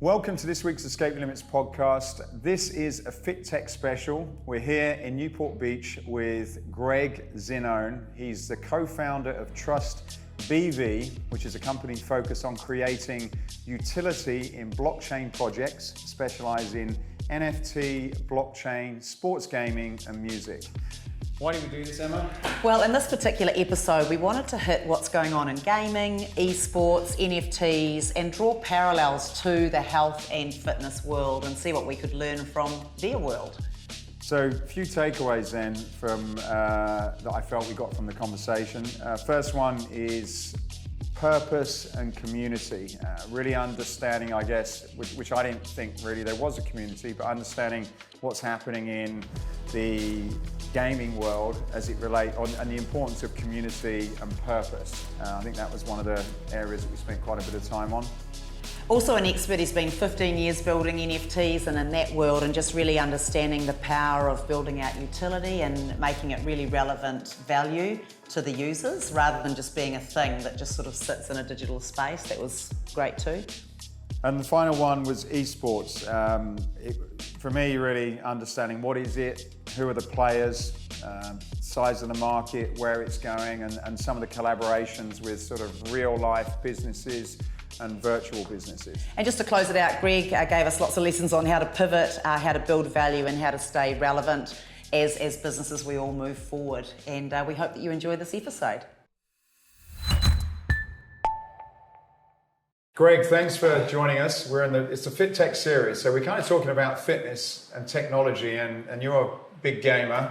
Welcome to this week's Escape Limits podcast. This is a FitTech special. We're here in Newport Beach with Greg Zinone. He's the co-founder of Trust BV, which is a company focused on creating utility in blockchain projects, specializing in NFT, blockchain, sports gaming, and music. Why did we do this, Emma? Well, in this particular episode, we wanted to hit what's going on in gaming, eSports, NFTs, and draw parallels to the health and fitness world and see what we could learn from their world. So, a few takeaways then from that I felt we got from the conversation. First one is purpose and community. Really understanding, I guess, which I didn't think really there was a community, but understanding what's happening in the gaming world as it relates, and the importance of community and purpose. I think that was one of the areas that we spent quite a bit of time on. Also an expert, he's been 15 years building NFTs and in that world and just really understanding the power of building out utility and making it really relevant value to the users rather than just being a thing that just sort of sits in a digital space. That was great too. And the final one was eSports. For me, really understanding what is it, who are the players, size of the market, where it's going, and some of the collaborations with sort of real life businesses and virtual businesses. And just to close it out, Greg gave us lots of lessons on how to pivot, how to build value and how to stay relevant as businesses we all move forward. And we hope that you enjoy this episode. Greg, thanks for joining us. It's the FitTech series, so we're kind of talking about fitness and technology, and you're a big gamer,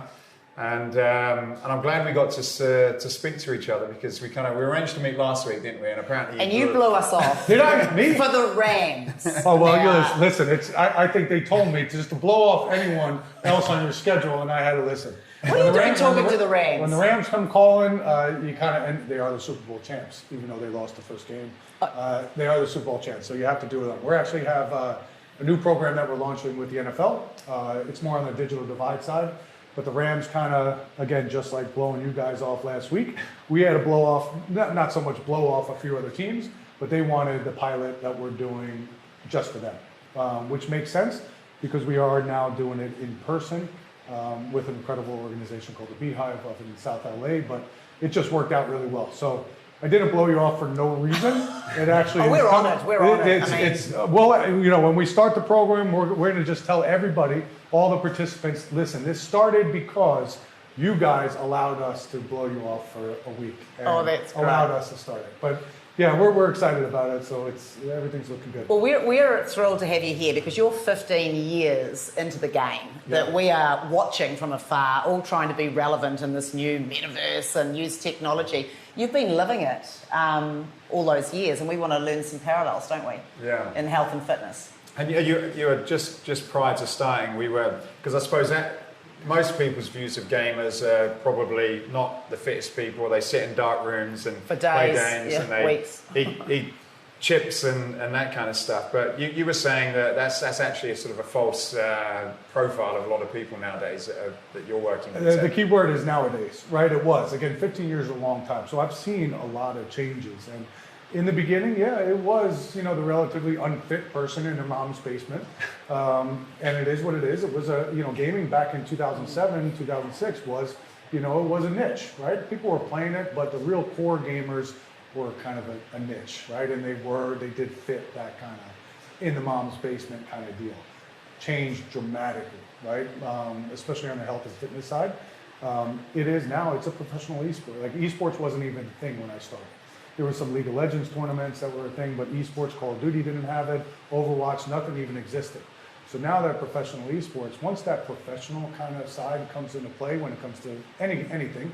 and I'm glad we got to speak to each other because we arranged to meet last week, didn't we? And apparently you blew us off. Did I? Me? For the Rams. Oh well, listen. I think they told me just to blow off anyone else on your schedule, and I had to listen. What are you doing talking to the Rams? When the Rams come calling, and they are the Super Bowl champs, even though they lost the first game. They are the Super Bowl champs, so you have to do it. We actually have a new program that we're launching with the NFL. It's more on the digital divide side, but the Rams again, just like blowing you guys off last week, we had to blow off, not so much blow off a few other teams, but they wanted the pilot that we're doing just for them, which makes sense because we are now doing it in person with an incredible organization called the Beehive up in South LA, but it just worked out really well. So I didn't blow you off for no reason. It actually we're on it. When we start the program, we're going to just tell everybody, all the participants, listen, this started because you guys allowed us to blow you off for a week. And that's great. Allowed us to start it. But yeah, we're excited about it, so everything's looking good. Well, we're thrilled to have you here because you're 15 years into the game that we are watching from afar, all trying to be relevant in this new metaverse and use technology. You've been living it all those years, and we want to learn some parallels, don't we? Yeah. In health and fitness. And you were just prior to starting, because I suppose that most people's views of gamers are probably not the fittest people. They sit in dark rooms and for days, play games and they eat chips and that kind of stuff. But you were saying that that's actually a sort of a false profile of a lot of people nowadays that you're working with. The key word is nowadays, right? It was. Again, 15 years is a long time. So I've seen a lot of changes. And in the beginning, it was, the relatively unfit person in their mom's basement. And it is what it is. It was gaming back in 2007, 2006 was, it was a niche, right? People were playing it, but the real core gamers were kind of a niche, right? And they did fit that kind of in the mom's basement kind of deal. Changed dramatically, right? Especially on the health and fitness side. It is now, it's a professional esport. Like eSports wasn't even a thing when I started. There were some League of Legends tournaments that were a thing, but eSports, Call of Duty didn't have it, Overwatch, nothing even existed. So now that professional eSports, once that professional kind of side comes into play when it comes to anything,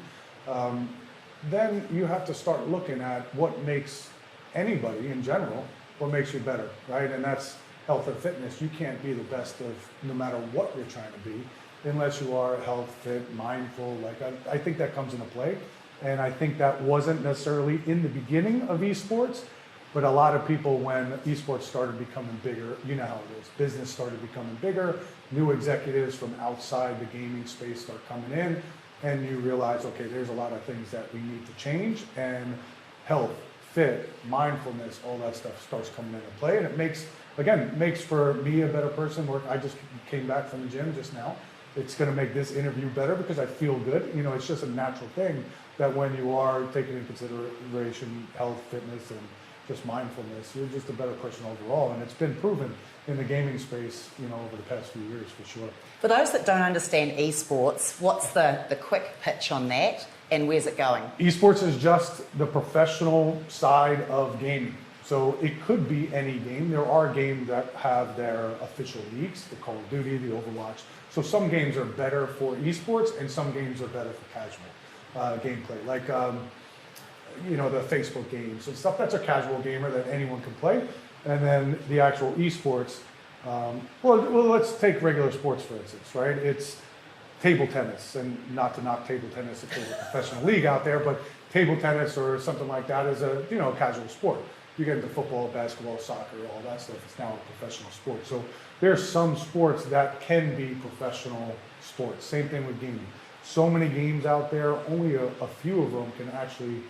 then you have to start looking at what makes anybody in general, what makes you better, right? And that's health and fitness. You can't be the best of no matter what you're trying to be unless you are health, fit, mindful. I think that comes into play. And I think that wasn't necessarily in the beginning of esports, but a lot of people, when esports started becoming bigger, you know how it is. Business started becoming bigger, new executives from outside the gaming space start coming in, and you realize, okay, there's a lot of things that we need to change, and health, fit, mindfulness, all that stuff starts coming into play, and it makes again, makes for me a better person. I just came back from the gym just now. It's going to make this interview better because I feel good. You know, it's just a natural thing that when you are taking into consideration health, fitness, and just mindfulness, you're just a better person overall. And it's been proven in the gaming space, you know, over the past few years for sure. For those that don't understand eSports, what's the quick pitch on that and where's it going? Esports is just the professional side of gaming. So it could be any game. There are games that have their official leagues, the Call of Duty, the Overwatch. So some games are better for esports and some games are better for casual gameplay. Like, you know, the Facebook games and stuff, that's a casual gamer that anyone can play. And then the actual esports, well, let's take regular sports for instance, right? It's table tennis, and not to knock table tennis if there's a professional league out there, but table tennis or something like that is a, you know, casual sport. You get into football, basketball, soccer, all that stuff, it's now a professional sport. So there's some sports that can be professional sports. Same thing with gaming. So many games out there, only a few of them can actually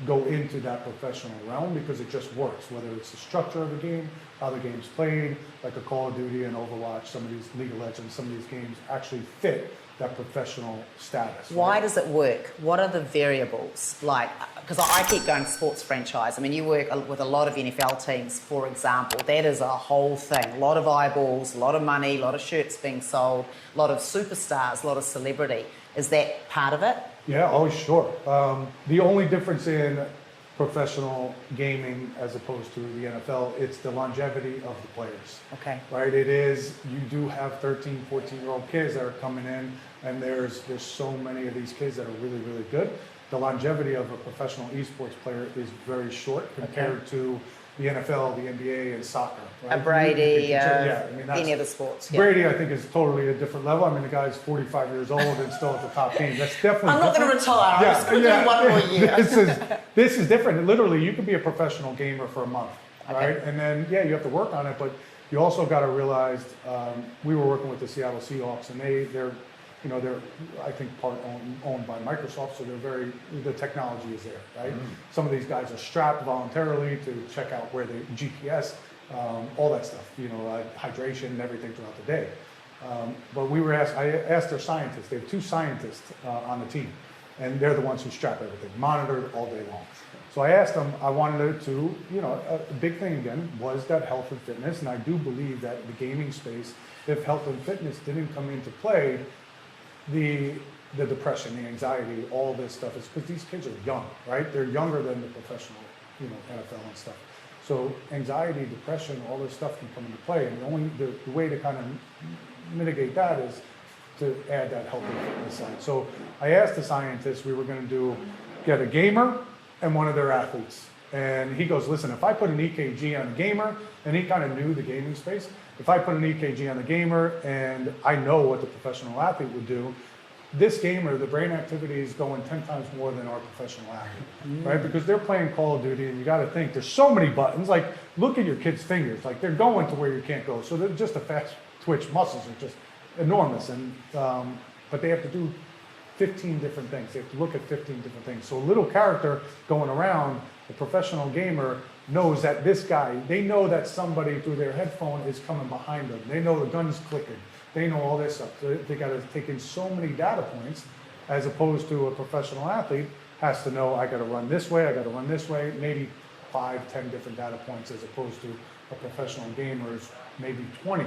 go into that professional realm because it just works, whether it's the structure of the game, how the game's played, like a Call of Duty and Overwatch, some of these League of Legends, some of these games actually fit that professional status. Why right? does it work? What are the variables? Like, because I keep going sports franchise. I mean, you work with a lot of NFL teams, for example. That is a whole thing. A lot of eyeballs, a lot of money, a lot of shirts being sold, a lot of superstars, a lot of celebrity. Is that part of it? Yeah, oh sure. The only difference in professional gaming as opposed to the NFL, it's the longevity of the players. Okay. Right, it is, you do have 13, 14-year-old kids that are coming in, and there's so many of these kids that are really, really good. The longevity of a professional esports player is very short compared to the NFL, the NBA, and soccer. Right? A Brady, yeah, I mean, any other sports. Yeah. Brady, I think, is totally a different level. I mean, the guy's 45 years old and still at the top game. That's definitely I'm not going to retire. I'm just going to do one more year. This is different. Literally, you could be a professional gamer for a month, Okay. right? And then, yeah, you have to work on it, but you also got to realize, we were working with the Seattle Seahawks, and they're, you know, they're, I think, part owned by Microsoft, so the technology is there, right? Mm-hmm. Some of these guys are strapped voluntarily to check out where they GPS, all that stuff, you know, hydration and everything throughout the day. But I asked their scientists. They have 2 scientists on the team, and they're the ones who strap everything, monitored all day long. So I asked them, I wanted to, you know, a big thing again was that health and fitness, and I do believe that the gaming space, if health and fitness didn't come into play, the depression, the anxiety, all this stuff is because these kids are young, right? They're younger than the professional, you know, NFL and stuff. So anxiety, depression, all this stuff can come into play, and the way to kind of mitigate that is to add that health and fitness side. So I asked the scientists, we were going to get a gamer and one of their athletes, and he goes, listen, if I put an EKG on a gamer, and he kind of knew the gaming space. If I put an EKG on the gamer and I know what the professional athlete would do, this gamer, the brain activity is going 10 times more than our professional athlete, right? Because they're playing Call of Duty, and you got to think there's so many buttons. Like, look at your kids' fingers. Like, they're going to where you can't go. So they're just a fast twitch. Muscles are just enormous, and but they have to do 15 different things. They have to look at 15 different things. So a little character going around, the professional gamer knows that this guy, they know that somebody through their headphone is coming behind them. They know the gun's clicking. They know all this stuff. So they got to take in so many data points, as opposed to a professional athlete has to know, I got to run this way, I got to run this way, maybe 5, 10 different data points, as opposed to a professional gamer's maybe 20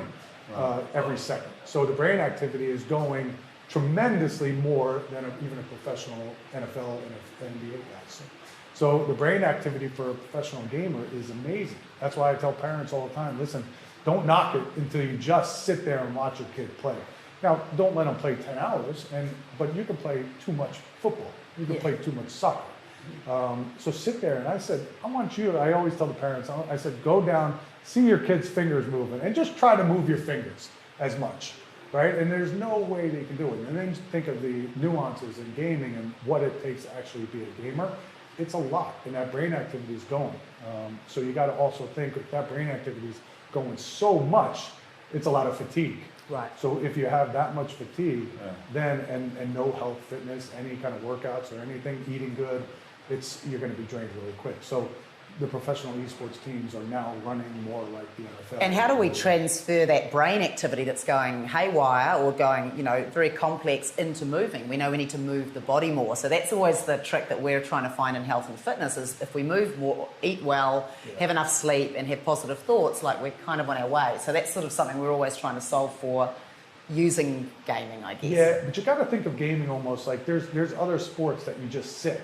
every second. So the brain activity is going tremendously more than even a professional NFL and NBA guy. So the brain activity for a professional gamer is amazing. That's why I tell parents all the time, listen, don't knock it until you just sit there and watch your kid play. Now, don't let them play 10 hours, but you can play too much football. You can play too much soccer. So sit there, and I said, I always tell the parents, I said, go down, see your kid's fingers moving, and just try to move your fingers as much, right? And there's no way they can do it. And then think of the nuances in gaming and what it takes to actually be a gamer. It's a lot, and that brain activity is going. So you got to also think if that brain activity is going so much, it's a lot of fatigue. Right. So if you have that much fatigue, then and no health, fitness, any kind of workouts or anything, eating good, you're going to be drained really quick. So the professional esports teams are now running more like the NFL. And how do we transfer that brain activity that's going haywire or going, very complex into moving? We know we need to move the body more. So that's always the trick that we're trying to find in health and fitness is if we move more, eat well, have enough sleep and have positive thoughts, like we're kind of on our way. So that's sort of something we're always trying to solve for using gaming, I guess. Yeah, but you got to think of gaming almost like there's other sports that you just sit.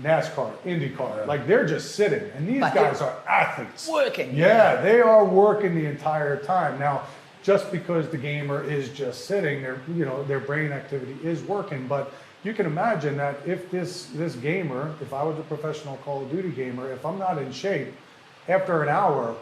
NASCAR, IndyCar, like they're just sitting, and these guys are athletes. Working. Yeah, they are working the entire time. Now, just because the gamer is just sitting, their brain activity is working, but you can imagine that if this gamer, if I was a professional Call of Duty gamer, if I'm not in shape, after an hour,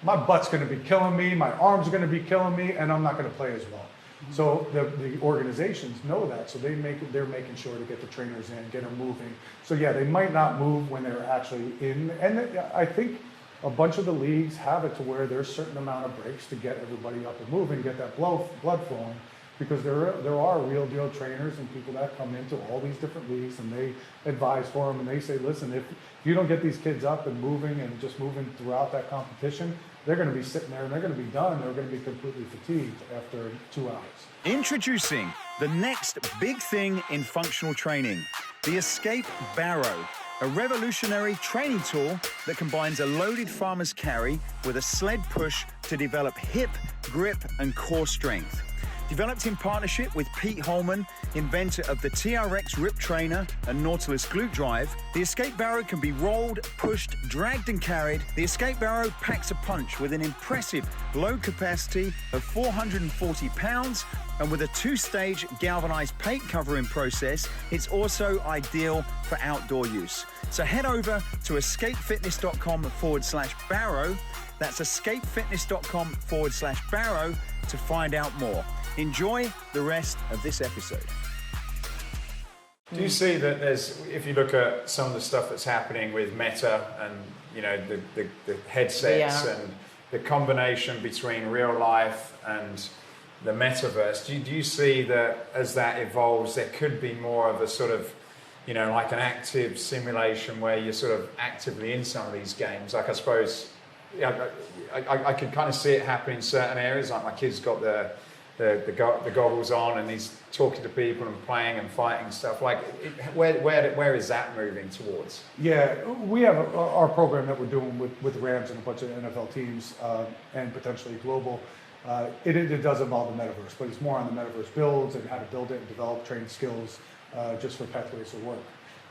my butt's going to be killing me, my arms are going to be killing me, and I'm not going to play as well. So the organizations know that, so they're making sure to get the trainers in, get them moving. So yeah, they might not move when they're actually in, and I think a bunch of the leagues have it to where there's a certain amount of breaks to get everybody up and moving, get that blood flowing, because there are real deal trainers and people that come into all these different leagues and they advise for them and they say, listen, if you don't get these kids up and moving and just moving throughout that competition, they're going to be sitting there and they're going to be done. They're going to be completely fatigued after 2 hours. Introducing the next big thing in functional training, the Escape Barrow, a revolutionary training tool that combines a loaded farmer's carry with a sled push to develop hip, grip, and core strength. Developed in partnership with Pete Holman, inventor of the TRX Rip Trainer and Nautilus Glute Drive, the Escape Barrow can be rolled, pushed, dragged and carried. The Escape Barrow packs a punch with an impressive load capacity of 440 pounds, and with a 2-stage galvanized paint covering process, it's also ideal for outdoor use. So head over to escapefitness.com/barrow. That's escapefitness.com/barrow to find out more. Enjoy the rest of this episode. Do you see that there's, if you look at some of the stuff that's happening with Meta and the headsets and the combination between real life and the metaverse, do you see that as that evolves, there could be more of a sort of, like an active simulation where you're sort of actively in some of these games? Like I suppose, I can kind of see it happening in certain areas. Like my kid's got the goggles on and he's talking to people and playing and fighting stuff. Like, where is that moving towards? Yeah, we have our program that we're doing with Rams and a bunch of NFL teams and potentially global. It does involve the metaverse, but it's more on the metaverse builds and how to build it and develop trained skills just for pathways to work.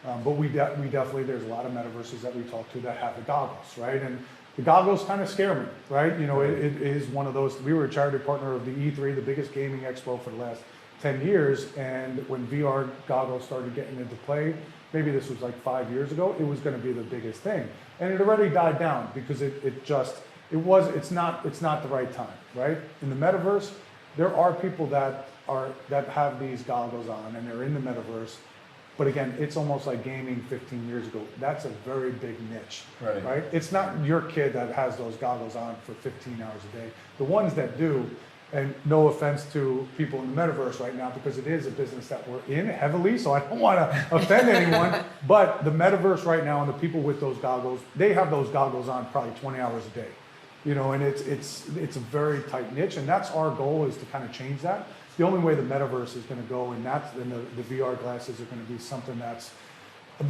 But we definitely, there's a lot of metaverses that we talk to that have the goggles, right? And the goggles kind of scare me, right? It is one of those. We were a charity partner of the E3, the biggest gaming expo for the last 10 years. And when VR goggles started getting into play, maybe this was like 5 years ago, it was going to be the biggest thing. And it already died down because it's not the right time, right? In the metaverse, there are people that have these goggles on and they're in the metaverse. But again, it's almost like gaming 15 years ago. That's a very big niche, right? It's not your kid that has those goggles on for 15 hours a day. The ones that do, and no offense to people in the metaverse right now, because it is a business that we're in heavily, so I don't want to offend anyone, but the metaverse right now and the people with those goggles, they have those goggles on probably 20 hours a day. And it's a very tight niche, and that's our goal, is to kind of change that. The only way the metaverse is going to go, and the VR glasses are going to be something that's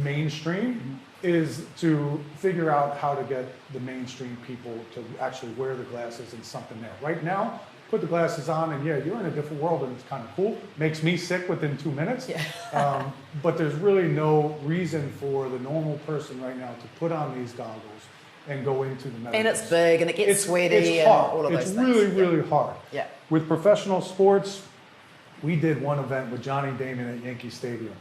mainstream, is to figure out how to get the mainstream people to actually wear the glasses and something there. Right now, put the glasses on and you're in a different world and it's kind of cool. Makes me sick within 2 minutes. Yeah. But there's really no reason for the normal person right now to put on these goggles and go into the metaverse. And it's big and it gets sweaty it's and hard. all of those it's things. It's really hard. Yeah. With professional sports, we did one event with Johnny Damon at Yankee Stadium.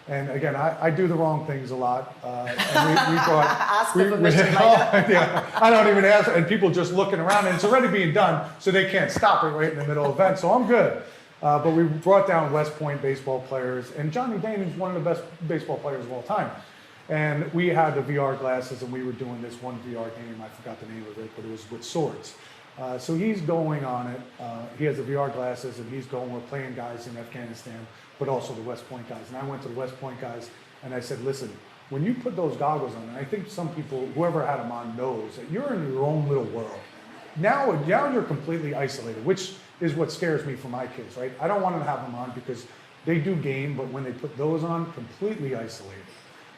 And again, I do the wrong things a lot. And we brought... Ask for permission later. Yeah, I don't even ask, and people just looking around, and it's already being done, so they can't stop it right in the middle of the event, so I'm good. But we brought down West Point baseball players, and Johnny Damon's one of the best baseball players of all time. And we had the VR glasses, and we were doing this one VR game, I forgot the name of it, but it was with swords. So he's going on it. He has the VR glasses, and we're playing guys in Afghanistan, but also the West Point guys. And I went to the West Point guys, and I said, listen, when you put those goggles on, and I think some people, whoever had them on knows that you're in your own little world. Now you're completely isolated, which is what scares me for my kids, right? I don't want to have them on because they do game, but when they put those on, completely isolated,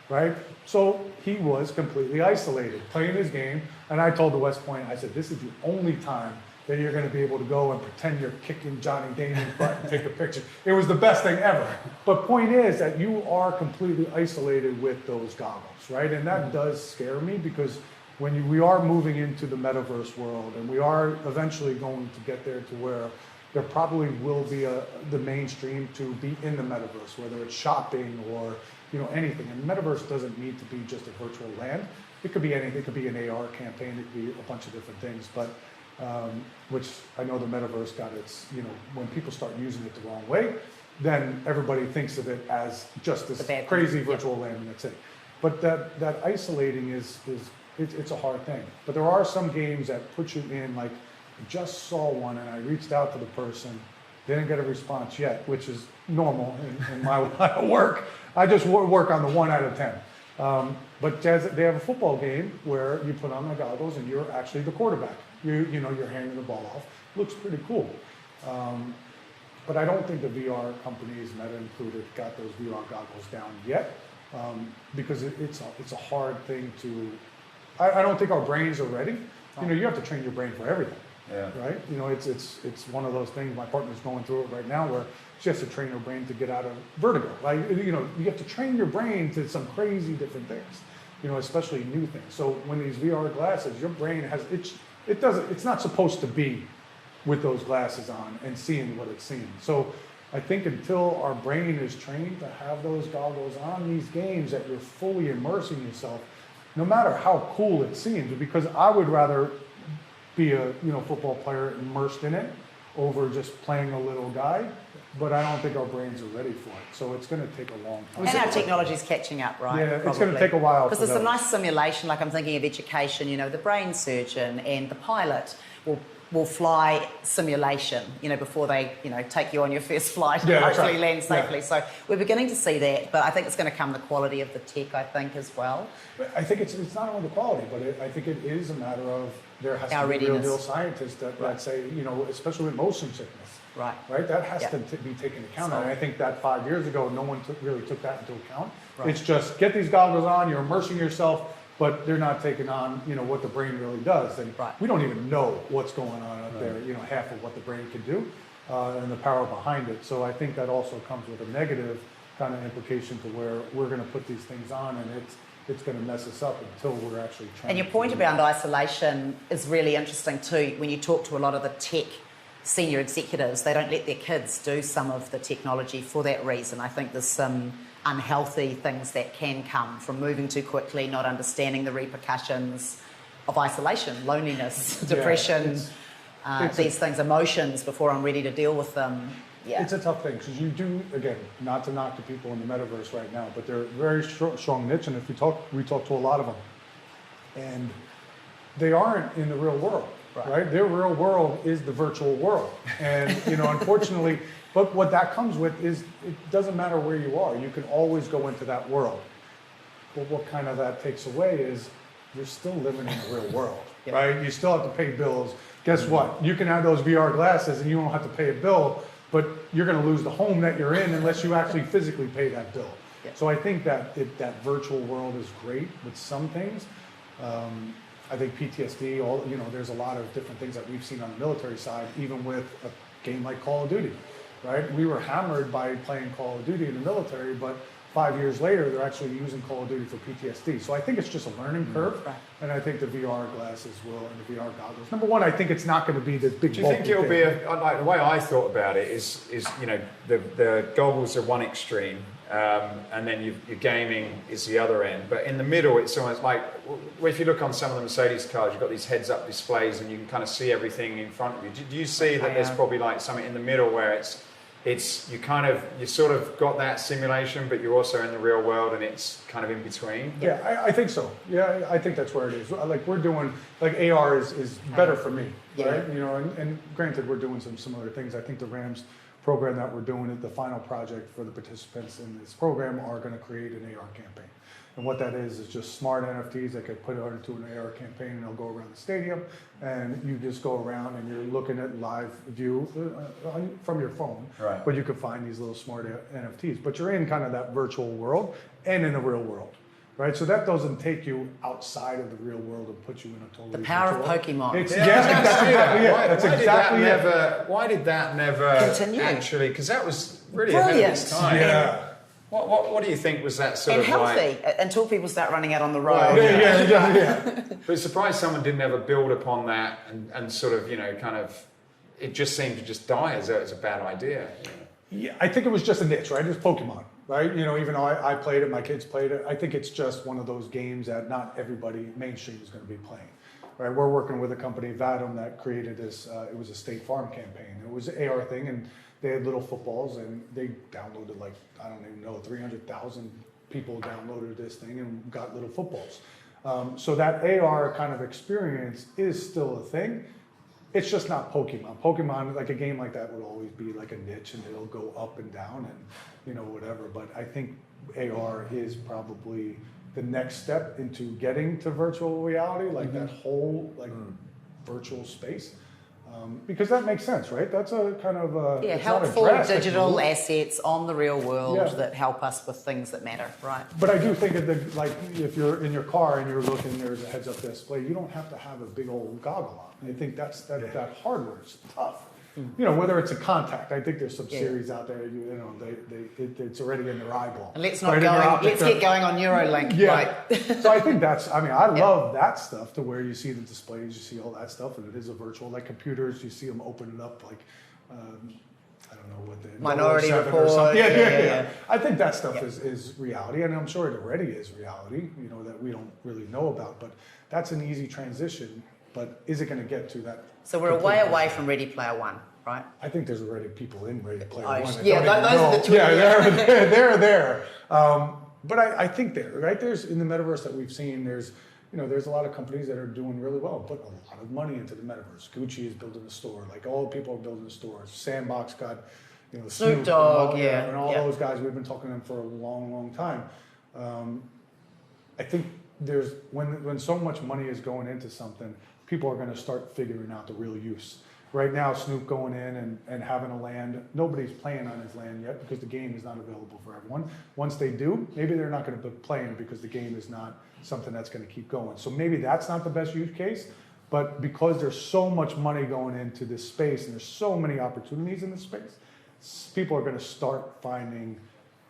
right? So he was completely isolated, playing his game, and I told the West Point, I said, this is the only time that you're going to be able to go and pretend you're kicking Johnny Damien's butt and take a picture. It was the best thing ever. But point is that you are completely isolated with those goggles, right? And that does scare me because when we are moving into the metaverse world, and we are eventually going to get there to where there probably will be the mainstream to be in the metaverse, whether it's shopping or anything. And metaverse doesn't need to be just a virtual land. It could be anything. It could be an AR campaign. It could be a bunch of different things. But which I know the metaverse got its, when people start using it the wrong way, then everybody thinks of it as just this crazy virtual land, and that's it. But that isolating it's a hard thing. But there are some games that put you in, like, I just saw one and I reached out to the person, didn't get a response yet, which is normal in my line of work. I just work on the 1 out of 10. But they have a football game where you put on the goggles and you're actually the quarterback. You're handing the ball off. Looks pretty cool. But I don't think the VR companies, Meta included, got those VR goggles down yet, because it's a hard thing to. I don't think our brains are ready. You have to train your brain for everything. Yeah. Right? It's one of those things. My partner's going through it right now where she has to train her brain to get out of vertigo. Like, you have to train your brain to some crazy different things, especially new things. So when these VR glasses, your brain has, it's not supposed to be with those glasses on and seeing what it's seeing. So I think until our brain is trained to have those goggles on these games, that you're fully immersing yourself, no matter how cool it seems, because I would rather be a football player immersed in it over just playing a little guy, but I don't think our brains are ready for it. So it's going to take a long time. And our technology's catching up, right? Yeah, probably. It's going to take a while. Because there's a nice simulation, like I'm thinking of education, the brain surgeon and the pilot will fly simulation, before they, take you on your first flight and hopefully land safely. Yeah. So we're beginning to see that, but I think it's going to come the quality of the tech, I think, as well. I think it's not only the quality, but I think it is a matter of there has to be real deal scientists that say, especially with motion sickness. Right? That has to be taken into account. And I think that 5 years ago, no one really took that into account. Right. It's just get these goggles on, you're immersing yourself, but they're not taking on, what the brain really does. And we don't even know what's going on up there, half of what the brain can do and the power behind it. So I think that also comes with a negative kind of implication to where we're going to put these things on and it's going to mess us up until we're actually trying. And your point about isolation is really interesting too. When you talk to a lot of the tech senior executives, they don't let their kids do some of the technology for that reason. I think there's some unhealthy things that can come from moving too quickly, not understanding the repercussions of isolation, loneliness, depression, these things, emotions before I'm ready to deal with them. Yeah. It's a tough thing because you do, again, not to knock the people in the metaverse right now, but they're a very strong niche, and if we talk to a lot of them, and they aren't in the real world, right? Their real world is the virtual world, and unfortunately, but what that comes with is it doesn't matter where you are, you can always go into that world. But what kind of that takes away is you're still living in the real world, right? You still have to pay bills. Guess what? You can have those VR glasses and you don't have to pay a bill, but you're going to lose the home that you're in unless you actually physically pay that bill. Yeah. So I think that that virtual world is great with some things. I think PTSD, there's a lot of different things that we've seen on the military side, even with a game like Call of Duty, right? We were hammered by playing Call of Duty in the military, but 5 years later, they're actually using Call of Duty for PTSD. So I think it's just a learning curve, and I think the VR glasses will, and the VR goggles. Number one, I think it's not going to be this big. Do you think it'll be like the way I thought about it is the goggles are one extreme, and then your gaming is the other end. But in the middle, it's almost like if you look on some of the Mercedes cars, you've got these heads-up displays, and you can kind of see everything in front of you. Do you see that there's probably like something in the middle where you sort of got that simulation, but you're also in the real world, and it's kind of in between. Yeah, I think so. Yeah, I think that's where it is. Like we're doing, like AR is better for me, right? And granted, we're doing some similar things. I think the Rams program that we're doing, the final project for the participants in this program are going to create an AR campaign. And what that is just smart NFTs that get put into an AR campaign, and they'll go around the stadium, and you just go around and you're looking at live view from your phone. Right. But you can find these little smart NFTs. But you're in kind of that virtual world and in the real world. Right, so that doesn't take you outside of the real world and put you in a totally The power of virtual world. Pokemon. That's exactly it. That's exactly it. Why did that never Continue. actually? Because that was really Brilliant. ahead of its time. Yeah. What do you think was that sort And of healthy like? until people start running out on the road. Yeah. But surprised someone didn't ever build upon that and sort of kind of. It just seemed to just die as though it's a bad idea. Yeah, I think it was just a niche, right? It's Pokemon, right? Even though I played it, my kids played it. I think it's just one of those games that not everybody mainstream is going to be playing, right? We're working with a company, Vadim, that created this. It was a State Farm campaign. It was an AR thing, and they had little footballs, and they downloaded like, I don't even know, 300,000 people downloaded this thing and got little footballs. So that AR kind of experience is still a thing. It's just not Pokemon. Pokemon, like a game like that would always be like a niche, and it'll go up and down and whatever. But I think AR is probably the next step into getting to virtual reality, like that whole virtual space. Because that makes sense, right? That's a kind of it's not a helpful drastic digital move. assets on the real world Yeah. that help us with things that matter, right? But I do think of like if you're in your car and you're looking, there's a heads-up display. You don't have to have a big old goggle on. I think that hardware is tough. Whether it's a contact. I think there's some series out there. It's already in their eyeball. And let's not right, go. Let's get going on Neuralink. Yeah. Right? So I think I love that stuff to where you see the displays, you see all that stuff, and it is a virtual, like computers, you see them open it up like, I don't know what the Minority 007 or Report. something. Yeah. Yeah. I think that stuff is reality, and I'm sure it already is reality, that we don't really know about, but that's an easy transition, but is it going to get to that? So we're a way away from Ready Player One, right? I think there's already people in Ready Player Oh, One. that yeah, don't even those are know. the two. Yeah, they're there. But I think there's in the metaverse that we've seen, there's a lot of companies that are doing really well, putting a lot of money into the metaverse. Gucci is building a store, like all the people are building stores. Sandbox got, Snoop Dogg, and all those guys. We've been talking to them for a long, long time. I think there's when so much money is going into something, people are going to start figuring out the real use. Right now, Snoop going in and having a land, nobody's playing on his land yet because the game is not available for everyone. Once they do, maybe they're not going to be playing because the game is not something that's going to keep going. So maybe that's not the best use case, but because there's so much money going into this space and there's so many opportunities in this space, people are going to start finding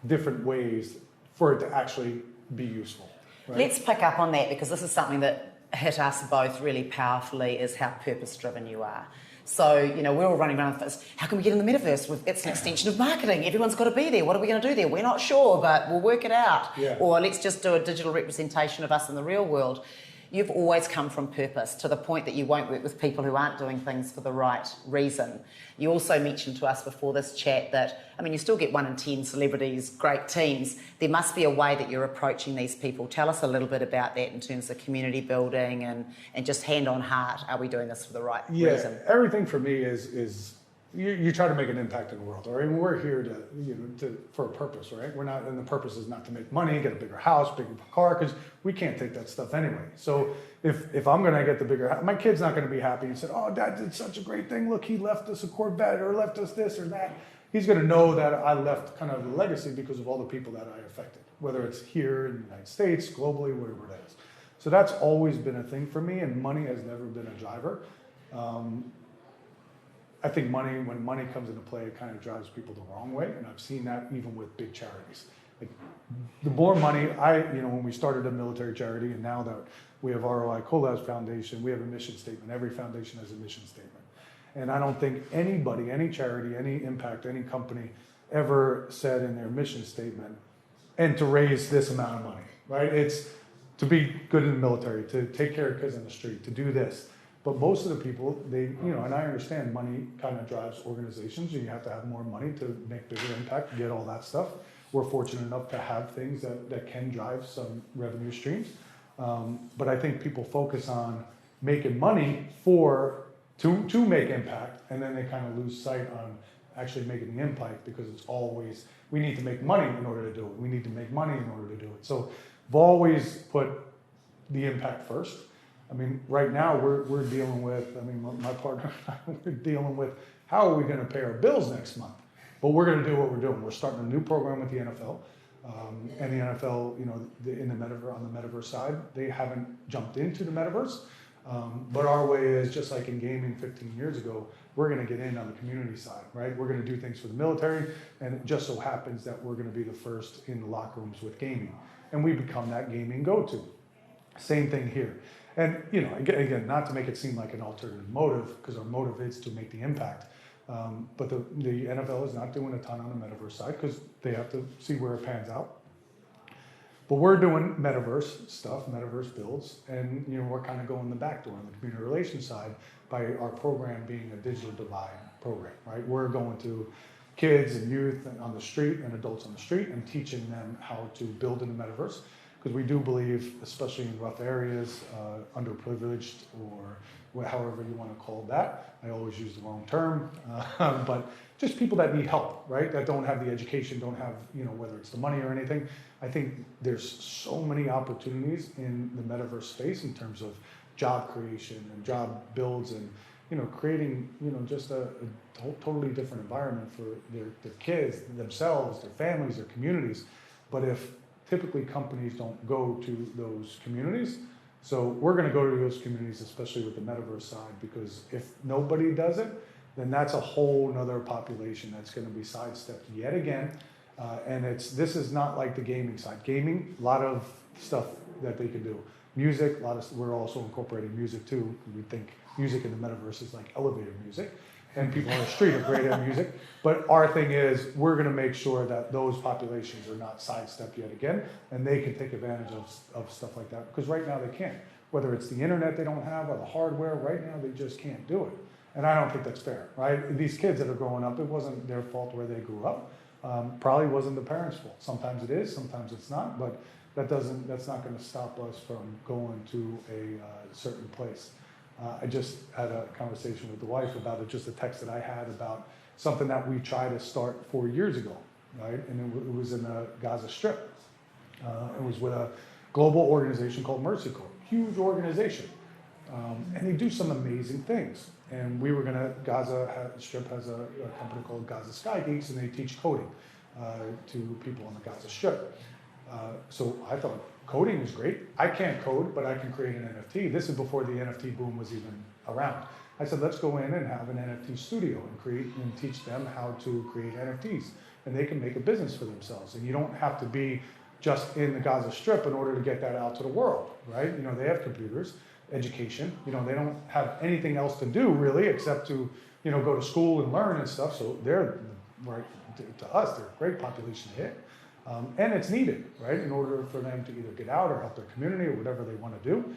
different ways for it to actually be useful. Right? Let's pick up on that because this is something that hit us both really powerfully, is how purpose-driven you are. So, we're all running around with this. How can we get in the metaverse? It's an extension of marketing. Everyone's got to be there. What are we going to do there? We're not sure, but we'll work it out. Yeah. Or let's just do a digital representation of us in the real world. You've always come from purpose, to the point that you won't work with people who aren't doing things for the right reason. You also mentioned to us before this chat that, you still get 1 in 10 celebrities, great teams. There must be a way that you're approaching these people. Tell us a little bit about that in terms of community building and just hand on heart. Are we doing this for the right reason? Everything for me is you try to make an impact in the world, right? We're here to for a purpose, right? We're not, and the purpose is not to make money, get a bigger house, bigger car, because we can't take that stuff anyway. So if I'm going to get the bigger house, my kid's not going to be happy and say, "Oh, Dad did such a great thing. Look, he left us a Corvette or left us this or that." He's going to know that I left kind of a legacy because of all the people that I affected, whether it's here in the United States, globally, wherever it is. So that's always been a thing for me, and money has never been a driver. I think when money comes into play, it kind of drives people the wrong way, and I've seen that even with big charities. Like, the more money, when we started a military charity, and now that we have ROI Collabs Foundation, we have a mission statement. Every foundation has a mission statement. And I don't think anybody, any charity, any impact, any company ever said in their mission statement, and to raise this amount of money, right? It's to be good in the military, to take care of kids on the street, to do this. But most of the people, and I understand money kind of drives organizations. You have to have more money to make bigger impact, get all that stuff. We're fortunate enough to have things that can drive some revenue streams. But I think people focus on making money to make impact, and then they kind of lose sight on actually making the impact, because it's always, we need to make money in order to do it. We need to make money in order to do it. So I've always put the impact first. I mean, right now we're dealing with, I mean, my partner and I, we're dealing with how are we going to pay our bills next month? But we're going to do what we're doing. We're starting a new program with the NFL. And the NFL, you know, in the metaverse, on the metaverse side, they haven't jumped into the metaverse. But our way is just like in gaming 15 years ago, we're going to get in on the community side, right? We're going to do things for the military, and it just so happens that we're going to be the first in the locker rooms with gaming. And we become that gaming go-to. Same thing here. And, you know, again, not to make it seem like an alternative motive, because our motive is to make the impact. But the NFL is not doing a ton on the metaverse side because they have to see where it pans out. But we're doing metaverse stuff, metaverse builds, and you know we're kind of going the back door on the community relations side by our program being a digital divide program, right? We're going to kids and youth on the street and adults on the street and teaching them how to build in the metaverse, because we do believe, especially in rough areas, underprivileged or however you want to call that. I always use the wrong term, but just people that need help, right? That don't have the education, don't have, you know, whether it's the money or anything. I think there's so many opportunities in the metaverse space in terms of job creation and job builds and, you know, creating, you know, just a totally different environment for their kids, themselves, their families, their communities. But if typically companies don't go to those communities, so we're going to go to those communities, especially with the metaverse side, because if nobody does it, then that's a whole nother population that's going to be sidestepped yet again. And this is not like the gaming side. Gaming, a lot of stuff that they can do. Music, we're also incorporating music too. We think music in the metaverse is like elevator music, and people on the street are great at music. But our thing is, we're going to make sure that those populations are not sidestepped yet again, and they can take advantage of stuff like that. Because right now they can't. Whether it's the internet they don't have or the hardware, right now they just can't do it. And I don't think that's fair, right? These kids that are growing up, it wasn't their fault where they grew up. Probably wasn't the parents' fault. Sometimes it is, sometimes it's not, but that's not going to stop us from going to a certain place. I just had a conversation with the wife about it, just a text that I had about something that we tried to start 4 years ago, right? And it was in the Gaza Strip. It was with a global organization called Mercy Corps, huge organization. And they do some amazing things. And we were Gaza Strip has a company called Gaza Sky Geeks, and they teach coding to people on the Gaza Strip. So I thought coding is great. I can't code, but I can create an NFT. This is before the NFT boom was even around. I said, let's go in and have an NFT studio and teach them how to create NFTs. And they can make a business for themselves. And you don't have to be just in the Gaza Strip in order to get that out to the world, right? You know, they have computers, education. You know, they don't have anything else to do really except to, you know, go to school and learn and stuff. So they're, right, to us, they're a great population to hit. And it's needed, right, in order for them to either get out or help their community or whatever they want to do.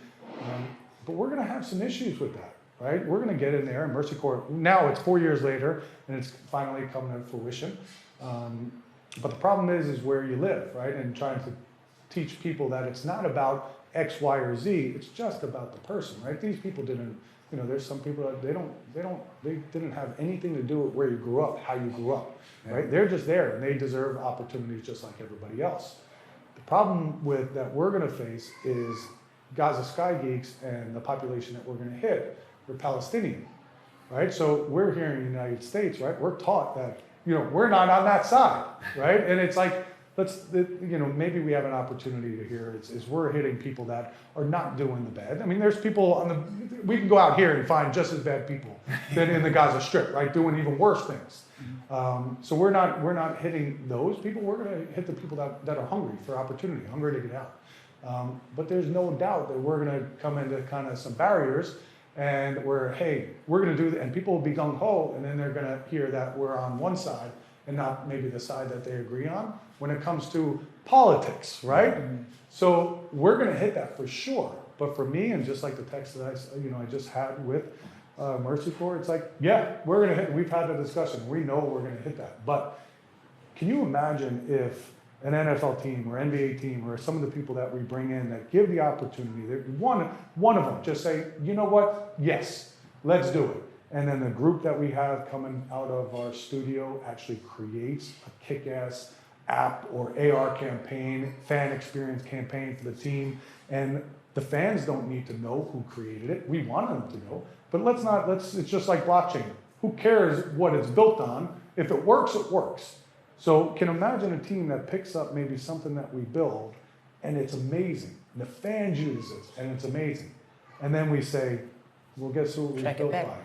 But we're going to have some issues with that, right? We're going to get in there, and Mercy Corps, now it's 4 years later, and it's finally coming to fruition. But the problem is where you live, right, and trying to teach people that it's not about X, Y, or Z, it's just about the person, right? These people didn't, you know, there's some people that they didn't have anything to do with where you grew up, how you grew up, right? They're just there, and they deserve opportunities just like everybody else. The problem that we're going to face is Gaza Sky Geeks and the population that we're going to hit, they're Palestinian, right? So we're here in the United States, right? We're taught that, you know, we're not on that side, right? And it's like, you know, maybe we have an opportunity to hear is we're hitting people that are not doing the bad. I mean, there's people we can go out here and find just as bad people than in the Gaza Strip, right? Doing even worse things. So we're not hitting those people. We're going to hit the people that are hungry for opportunity, hungry to get out. But there's no doubt that we're going to come into kind of some barriers, and we're going to do that, and people will be gung ho, and then they're going to hear that we're on one side and not maybe the side that they agree on when it comes to politics, right? Mm-hmm. So we're going to hit that for sure. But for me, and just like the text that I just had with Mercy Corps, it's like, yeah, we're going to hit. We've had the discussion. We know we're going to hit that. But can you imagine if an NFL team or NBA team or some of the people that we bring in that give the opportunity, that one of them just say, you know what? Yes, let's do it. And then the group that we have coming out of our studio actually creates a kick-ass app or AR campaign, fan experience campaign for the team, and the fans don't need to know who created it. We want them to know, but it's just like blockchain. Who cares what it's built on? If it works, it works. So can imagine a team that picks up maybe something that we build and it's amazing. And the fans use it and it's amazing. And then we say, well, guess who it was built by?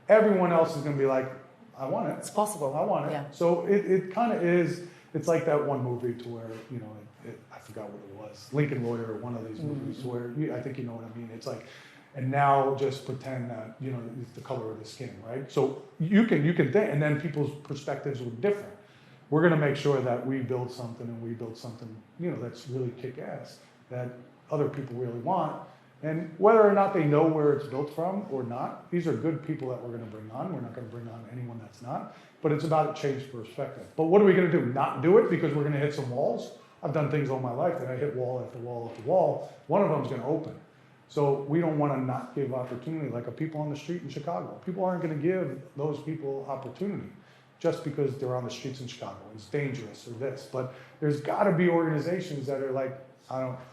Everyone else is going to be like, I want it. It's possible. I want it. Yeah. So it kind of is, it's like that one movie to where, I forgot what it was, Lincoln Lawyer, or one of these movies where, I think you know what I mean. It's like, and now just pretend that, it's the color of the skin, right? So you can think, and then people's perspectives were different. We're going to make sure that we build something that's really kick-ass, that other people really want. And whether or not they know where it's built from or not, these are good people that we're going to bring on. We're not going to bring on anyone that's not. But it's about a change perspective. But what are we going to do? Not do it because we're going to hit some walls? I've done things all my life that I hit wall after wall after wall. One of them is going to open. So we don't want to not give opportunity, like people on the street in Chicago. People aren't going to give those people opportunity just because they're on the streets in Chicago. It's dangerous or this. But there's got to be organizations that are like,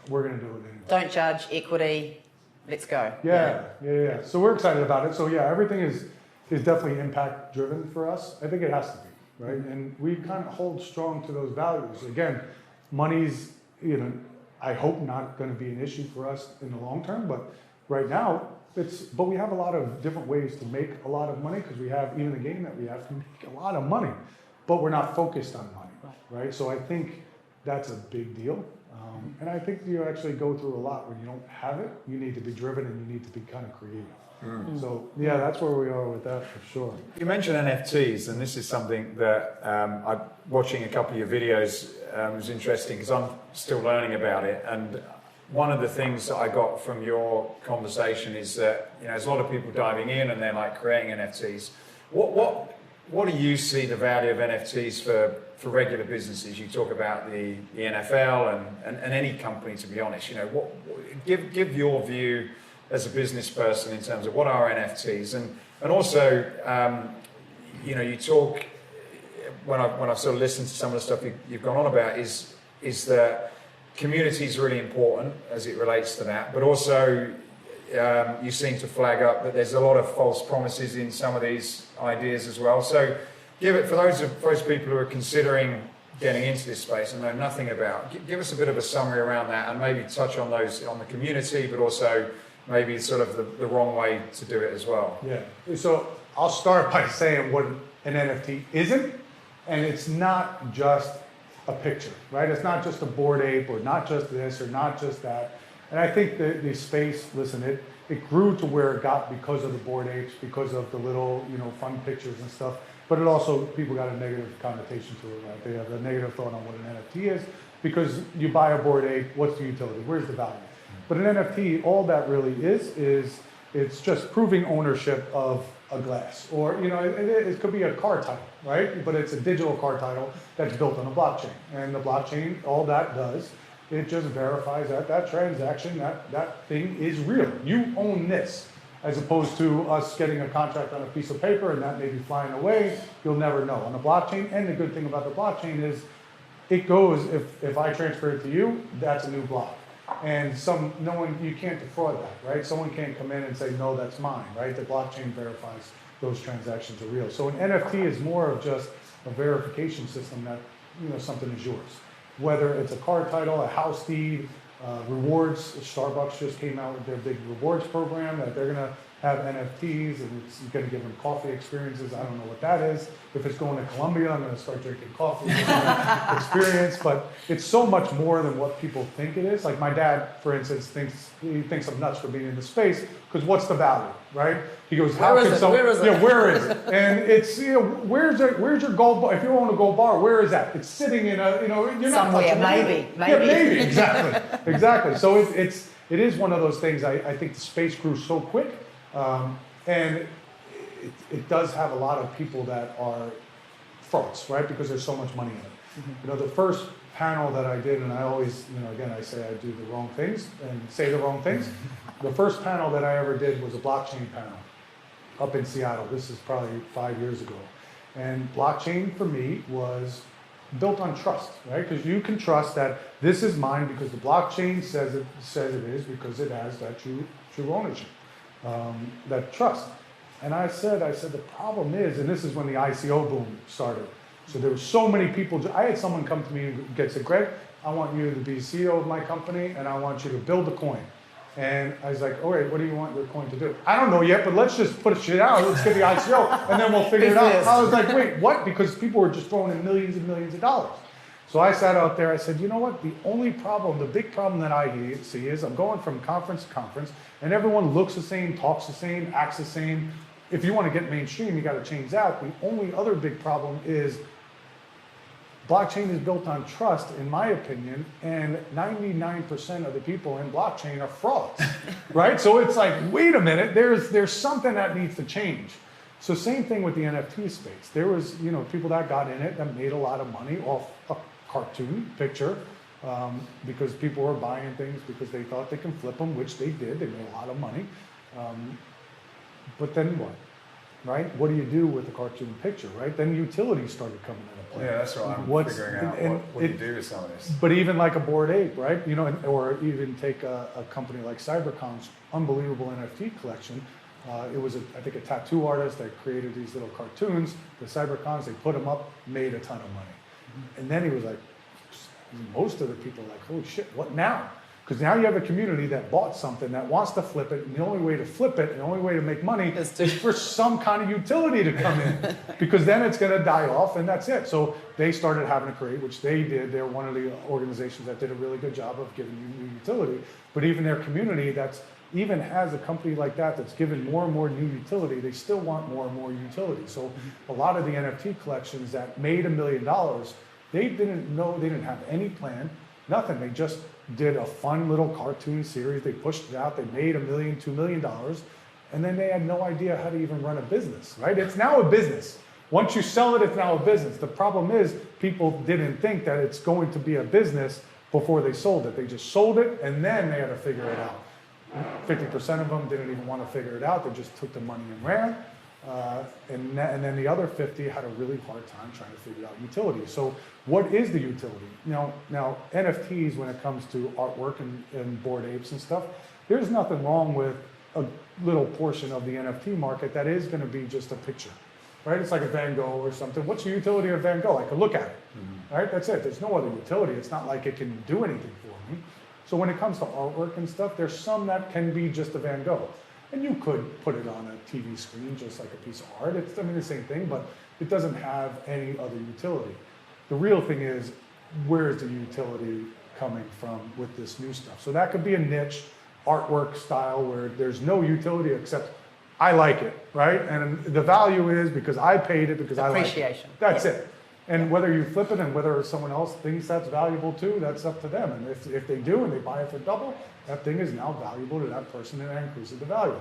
we're going to do it anyway. Don't judge, equity, let's go. Yeah. So we're excited about it. So yeah, everything is definitely impact driven for us. I think it has to be, right? And we kind of hold strong to those values. Again, money's, I hope not going to be an issue for us in the long term, but right now but we have a lot of different ways to make a lot of money because we have, even the game that we have, can make a lot of money, but we're not focused on money, right? So I think that's a big deal. And I think you actually go through a lot when you don't have it. You need to be driven and you need to be kind of creative. So yeah, that's where we are with that for sure. You mentioned NFTs, and this is something that I'm watching a couple of your videos was interesting because I'm still learning about it. And one of the things that I got from your conversation is that there's a lot of people diving in and they're like creating NFTs. What do you see the value of NFTs for regular businesses? You talk about the NFL and any company, to be honest. Give your view as a business person in terms of what are NFTs, and also you talk when I've sort of listened to some of the stuff you've gone on about is that community is really important as it relates to that, but also you seem to flag up that there's a lot of false promises in some of these ideas as well. So give it, for those people who are considering getting into this space and know nothing about, give us a bit of a summary around that and maybe touch on those on the community, but also maybe sort of the wrong way to do it as well. Yeah, so I'll start by saying what an NFT isn't, and it's not just a picture, right? It's not just a Bored Ape or not just this or not just that. And I think the space, listen, it grew to where it got because of the Bored Apes, because of the little, fun pictures and stuff. But it also, people got a negative connotation to it, right? They have a negative thought on what an NFT is because you buy a Bored Ape, what's the utility? Where's the value? But an NFT, all that really is it's just proving ownership of a glass. Or, it could be a car title, right? But it's a digital car title that's built on a blockchain. And the blockchain, all that does, it just verifies that transaction, that thing is real. You own this, as opposed to us getting a contract on a piece of paper and that may be flying away. You'll never know. On the blockchain, and the good thing about the blockchain is it goes, if I transfer it to you, that's a new block. And you can't defraud that, right? Someone can't come in and say, no, that's mine, right? The blockchain verifies those transactions are real. So an NFT is more of just a verification system that, something is yours. Whether it's a car title, a house deed, rewards. Starbucks just came out with their big rewards program that they're going to have NFTs and it's going to give them coffee experiences. I don't know what that is. If it's going to Colombia, I'm going to start drinking coffee experience. But it's so much more than what people think it is. Like my dad, for instance, thinks I'm nuts for being in this space because what's the value, right? He goes, where is it? Yeah, where is it? And it's, where's your gold bar? If you own a gold bar, where is that? It's sitting in you're not somewhere, maybe. Yeah, maybe, exactly. So it is one of those things. I think the space grew so quick. And it does have a lot of people that are frauds, right? Because there's so much money in it. Mm-hmm. The first panel that I did, and I always, again, I say I do the wrong things and say the wrong things. The first panel that I ever did was a blockchain panel up in Seattle. This is probably 5 years ago. And blockchain for me was built on trust, right? Because you can trust that this is mine because the blockchain says it is because it has that true ownership, that trust. And I said the problem is, and this is when the ICO boom started. So there were so many people. I had someone come to me and say, Greg, I want you to be CEO of my company, and I want you to build a coin. And I was like, all right, what do you want your coin to do? I don't know yet, but let's just put shit out. Let's get the ICO, and then we'll figure it out. I was like, wait, what? Because people were just throwing in millions and millions of dollars. So I sat out there, I said, you know what? The only problem, the big problem that I see is I'm going from conference to conference, and everyone looks the same, talks the same, acts the same. If you want to get mainstream, you got to change that. The only other big problem is blockchain is built on trust, in my opinion, and 99% of the people in blockchain are frauds, right? So it's like, wait a minute, there's something that needs to change. So same thing with the NFT space. There was, people that got in it that made a lot of money off a cartoon picture because people were buying things because they thought they can flip them, which they did. They made a lot of money. But then what? Right? What do you do with the cartoon picture, right? Then utilities started coming into play. Yeah, that's what I'm figuring out. What do you do with some of this? But even like a Bored Ape, right? Or even take a company like CyberCon's unbelievable NFT collection. It was, I think, a tattoo artist that created these little cartoons. The CyberCons, they put them up, made a ton of money. And then he was like, most of the people are like, holy shit, what now? Because now you have a community that bought something that wants to flip it, and the only way to flip it, and the only way to make money is for some kind of utility to come in, because then it's going to die off, and that's it. So they started having to create, which they did. They're one of the organizations that did a really good job of giving you new utility. But even their community even has a company like that's given more and more new utility, they still want more and more utility. So a lot of the NFT collections that made $1 million, they didn't have any plan, nothing. They just did a fun little cartoon series. They pushed it out. They made $1 million, $2 million, and then they had no idea how to even run a business, right? It's now a business. Once you sell it, it's now a business. The problem is people didn't think that it's going to be a business before they sold it. They just sold it, and then they had to figure it out. 50% of them didn't even want to figure it out. They just took the money and ran. And then the other 50 had a really hard time trying to figure out utility. So what is the utility? Now NFTs, when it comes to artwork and Bored Apes and stuff, there's nothing wrong with a little portion of the NFT market that is going to be just a picture, right? It's like a Van Gogh or something. What's the utility of Van Gogh? I could look at it, right? That's it. There's no other utility. It's not like it can do anything for me. So when it comes to artwork and stuff, there's some that can be just a Van Gogh. And you could put it on a TV screen just like a piece of art. It's, the same thing, but it doesn't have any other utility. The real thing is, where is the utility coming from with this new stuff? So that could be a niche artwork style where there's no utility except I like it, right? And the value is because I paid it because I like it. Appreciation. That's it. And whether you flip it and whether someone else thinks that's valuable too, that's up to them. And if they do and they buy it for double, that thing is now valuable to that person and that increases the value.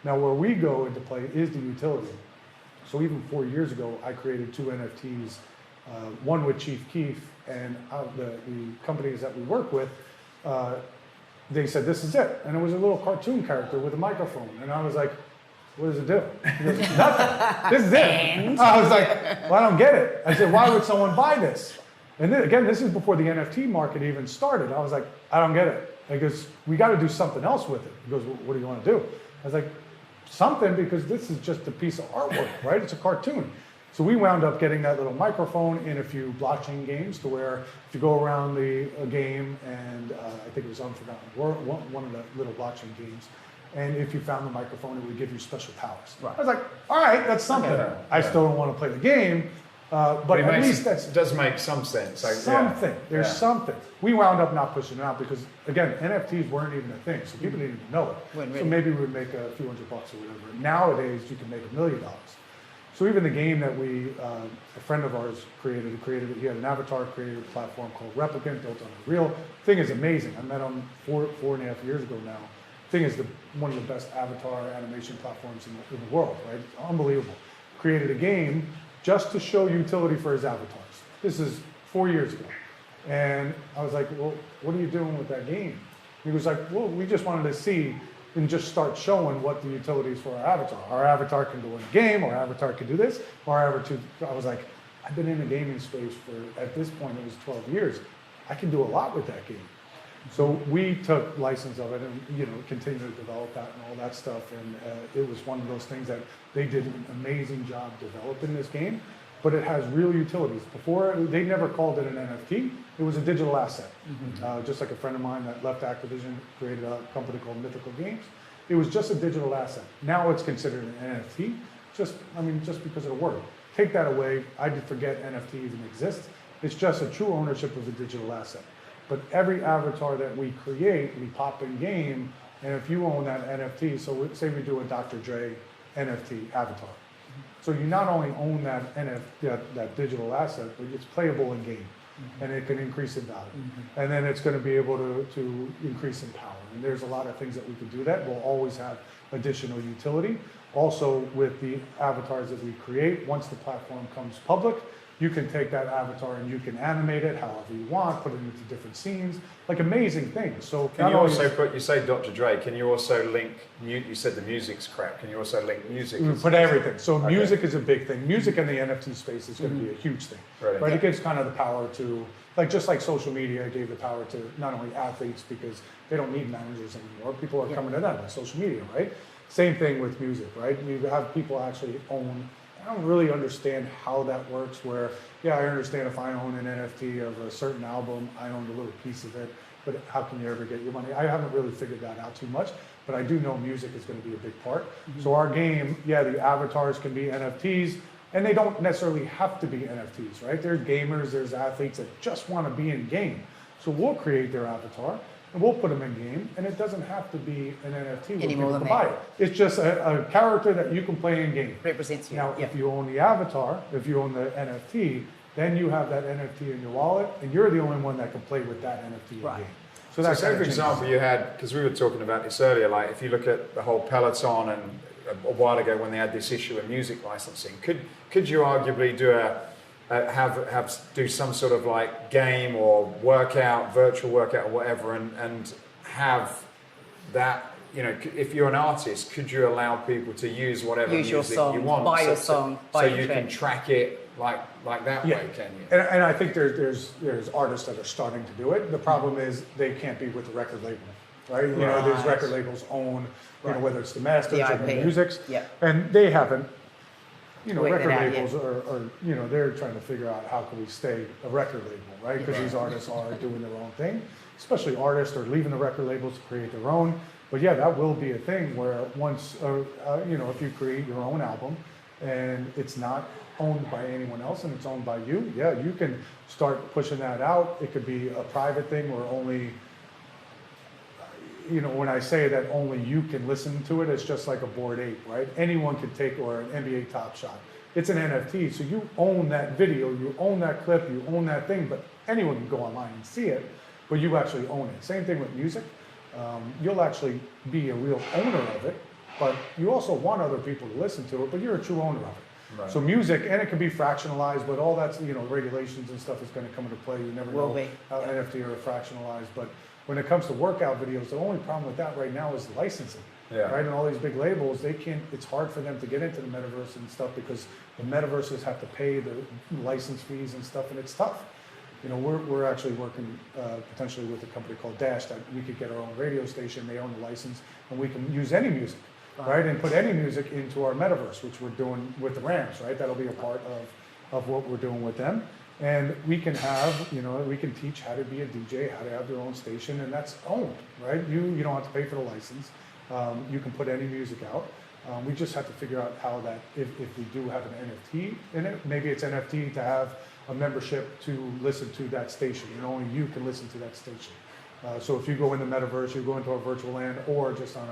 Now where we go into play is the utility. So even 4 years ago, I created 2 NFTs, one with Chief Keef, and the companies that we work with, they said, this is it. And it was a little cartoon character with a microphone. And I was like, what does it do? He goes, nothing. This is it. And I was like, well, I don't get it. I said, why would someone buy this? And then again, this is before the NFT market even started. I was like, I don't get it. He goes, we got to do something else with it. He goes, well, what do you want to do? I was like, something, because this is just a piece of artwork, right? It's a cartoon. So we wound up getting that little microphone in a few blockchain games to where if you go around a game, and I think it was Unforgotten World, one of the little blockchain games, and if you found the microphone, it would give you special powers. Right. I was like, all right, that's something. I still don't want to play the game, but at least it does make some sense. Like, something. There's something. We wound up not pushing it out because, again, NFTs weren't even a thing, so people didn't even know it. So maybe we would make a few $100 or whatever. Nowadays, you can make $1 million. So even the game that a friend of ours created it. He had an avatar, created a platform called Replicant, built on Unreal. Thing is amazing. I met him 4.5 years ago now. Thing is one of the best avatar animation platforms in the world, right? Unbelievable. Created a game just to show utility for his avatars. This is 4 years ago. And I was like, well, what are you doing with that game? He was like, well, we just wanted to see and just start showing what the utility is for our avatar. Our avatar can go in a game, our avatar can do this, our avatar. I was like, I've been in the gaming space for, at this point, it was 12 years. I can do a lot with that game. So we took license of it and, continued to develop that and all that stuff. And it was one of those things that they did an amazing job developing this game, but it has real utilities. Before, they never called it an NFT. It was a digital asset. Just like a friend of mine that left Activision, created a company called Mythical Games. It was just a digital asset. Now it's considered an NFT, just because of the word. Take that away, I did forget NFT even exists. It's just a true ownership of the digital asset. But every avatar that we create, we pop in game, and if you own that NFT, so say we do a Dr. Dre NFT avatar. So you not only own that that digital asset, but it's playable in game, and it can increase in value. And then it's going to be able to increase in power. And there's a lot of things that we can do that. We'll always have additional utility. Also, with the avatars that we create, once the platform comes public, you can take that avatar and you can animate it however you want, put it into different scenes, like amazing things. So can you also put, you say Dr. Dre, can you also link, you said the music's crap, can you also link music? Put everything. So music is a big thing. Music in the NFT space is going to be a huge thing. Right? It gives kind of the power to, just like social media gave the power to not only athletes because they don't need managers anymore. People are coming to them on social media, right? Same thing with music, right? You have people actually own. I don't really understand how that works where, I understand if I own an NFT of a certain album, I own a little piece of it, but how can you ever get your money? I haven't really figured that out too much, but I do know music is going to be a big part. So our game, the avatars can be NFTs, and they don't necessarily have to be NFTs, right? There's gamers, there's athletes that just want to be in game. So we'll create their avatar, and we'll put them in game, and it doesn't have to be an NFT where people can buy it. It's just a character that you can play in game. Represents you. Now, if you own the avatar, if you own the NFT, then you have that NFT in your wallet, and you're the only one that can play with that NFT in game. So that's for example, you had, because we were talking about this earlier, like if you look at the whole Peloton and a while ago when they had this issue of music licensing, could you arguably do some sort of like game or workout, virtual workout or whatever, and have that, if you're an artist, could you allow people to use whatever music you want? Buy your song, buy your track. Can track it like that way, can you? And I think there's artists that are starting to do it. The problem is they can't be with the record label, right? These record labels own, whether it's the masters or the musics, and they haven't. Record labels are they're trying to figure out how can we stay a record label, right? Because these artists are doing their own thing, especially artists are leaving the record labels to create their own. But that will be a thing where once, if you create your own album and it's not owned by anyone else and it's owned by you, you can start pushing that out. It could be a private thing where only, when I say that only you can listen to it, it's just like a Bored Ape, right? Anyone can take, or an NBA Top Shot. It's an NFT, so you own that video, you own that clip, you own that thing, but anyone can go online and see it, but you actually own it. Same thing with music. You'll actually be a real owner of it, but you also want other people to listen to it, but you're a true owner of it. Right. So music, and it can be fractionalized, but all that's, regulations and stuff is going to come into play. You never know how NFT are fractionalized, but when it comes to workout videos, the only problem with that right now is licensing, right? And all these big labels, it's hard for them to get into the metaverse and stuff because the metaverses have to pay the license fees and stuff, and it's tough. We're actually working potentially with a company called Dash that we could get our own radio station. They own the license, and we can use any music, right? And put any music into our metaverse, which we're doing with the Rams, right? That'll be a part of what we're doing with them. And we can have, we can teach how to be a DJ, how to have their own station, and that's owned, right? You don't have to pay for the license. You can put any music out. We just have to figure out how that, if we do have an NFT in it, maybe it's NFT to have a membership to listen to that station, and only you can listen to that station. So if you go in the metaverse, you go into a virtual land, or just on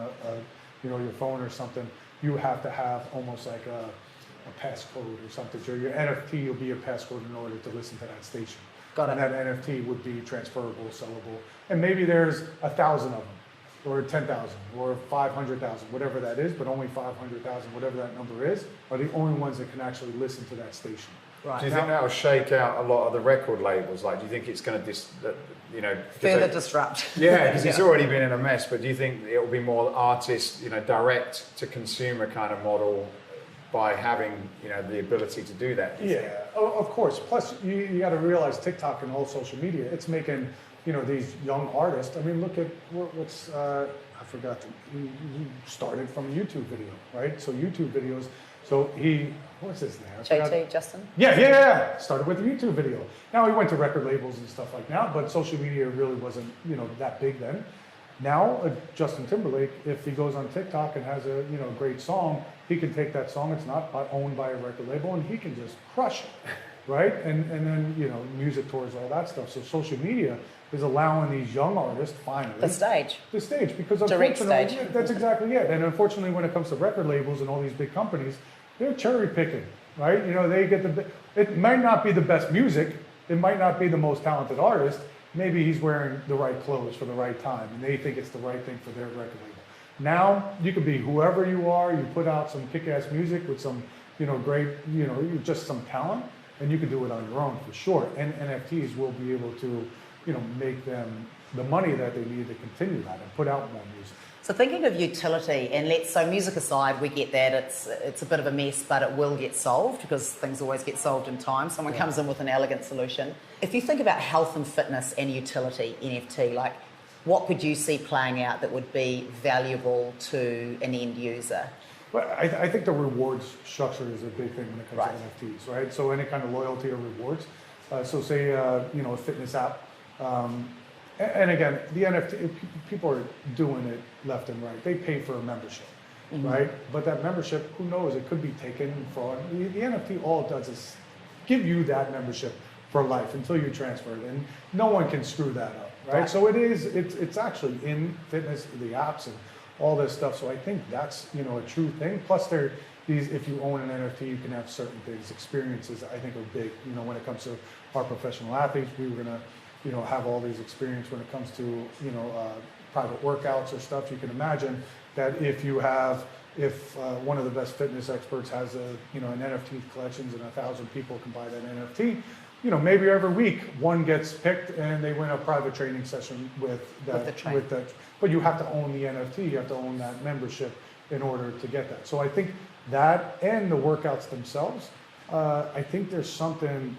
your phone or something, you have to have almost like a passcode or something. So your NFT will be a passcode in order to listen to that station. Got it. And that NFT would be transferable, sellable. And maybe there's 1,000 of them, or 10,000, or 500,000, whatever that is, but only 500,000, whatever that number is, are the only ones that can actually listen to that station. Right. Do you think that will shake out a lot of the record labels? Like, do you think it's going to further disrupt? Yeah, because it's already been in a mess. But do you think it will be more artist, direct to consumer kind of model by having, you know, the ability to do that. Yeah, of course. Plus, you got to realize TikTok and all social media, it's making, you know, these young artists. I mean, look at what's I forgot. He started from a YouTube video, right? So YouTube videos. So what's his name? JT, Justin? Yeah. Started with a YouTube video. Now he went to record labels and stuff like that, but social media really wasn't, you know, that big then. Now, Justin Timberlake, if he goes on TikTok and has a, you know, great song, he can take that song, it's not owned by a record label, and he can just crush it, right? And then, you know, music tours, all that stuff. So social media is allowing these young artists finally The stage, because direct unfortunately, stage. that's exactly it. And unfortunately, when it comes to record labels and all these big companies, they're cherry picking, right? You know, they get it might not be the best music, it might not be the most talented artist, maybe he's wearing the right clothes for the right time, and they think it's the right thing for their record label. Now, you can be whoever you are, you put out some kick-ass music with some, you know, great, you know, just some talent, and you can do it on your own for sure. And NFTs will be able to, you know, make them the money that they need to continue that and put out more music. So thinking of utility, and so music aside, we get that it's a bit of a mess, but it will get solved because things always get solved in time. Someone comes in with an elegant solution. If you think about health and fitness and utility, NFT, like what could you see playing out that would be valuable to an end user? Well, I think the rewards structure is a big thing when it comes Right. to NFTs, right? So any kind of loyalty or rewards. So say, you know, a fitness app. And again, the NFT, people are doing it left and right. They pay for a membership, right? But that membership, who knows, it could be taken fraud. The NFT, all it does is give you that membership for life until you transfer it. And no one can screw that up, right? So it's actually in fitness, the apps and all this stuff. So I think that's, you know, a true thing. Plus if you own an NFT, you can have certain things, experiences I think are big. You know, when it comes to our professional athletes, we were gonna, you know, have all these experience when it comes to, you know, private workouts or stuff. You can imagine that if one of the best fitness experts has an NFT collections and 1,000 people can buy that NFT, you know, maybe every week one gets picked and they win a private training session with that. But you have to own the NFT, you have to own that membership in order to get that. So I think that and the workouts themselves, I think there's something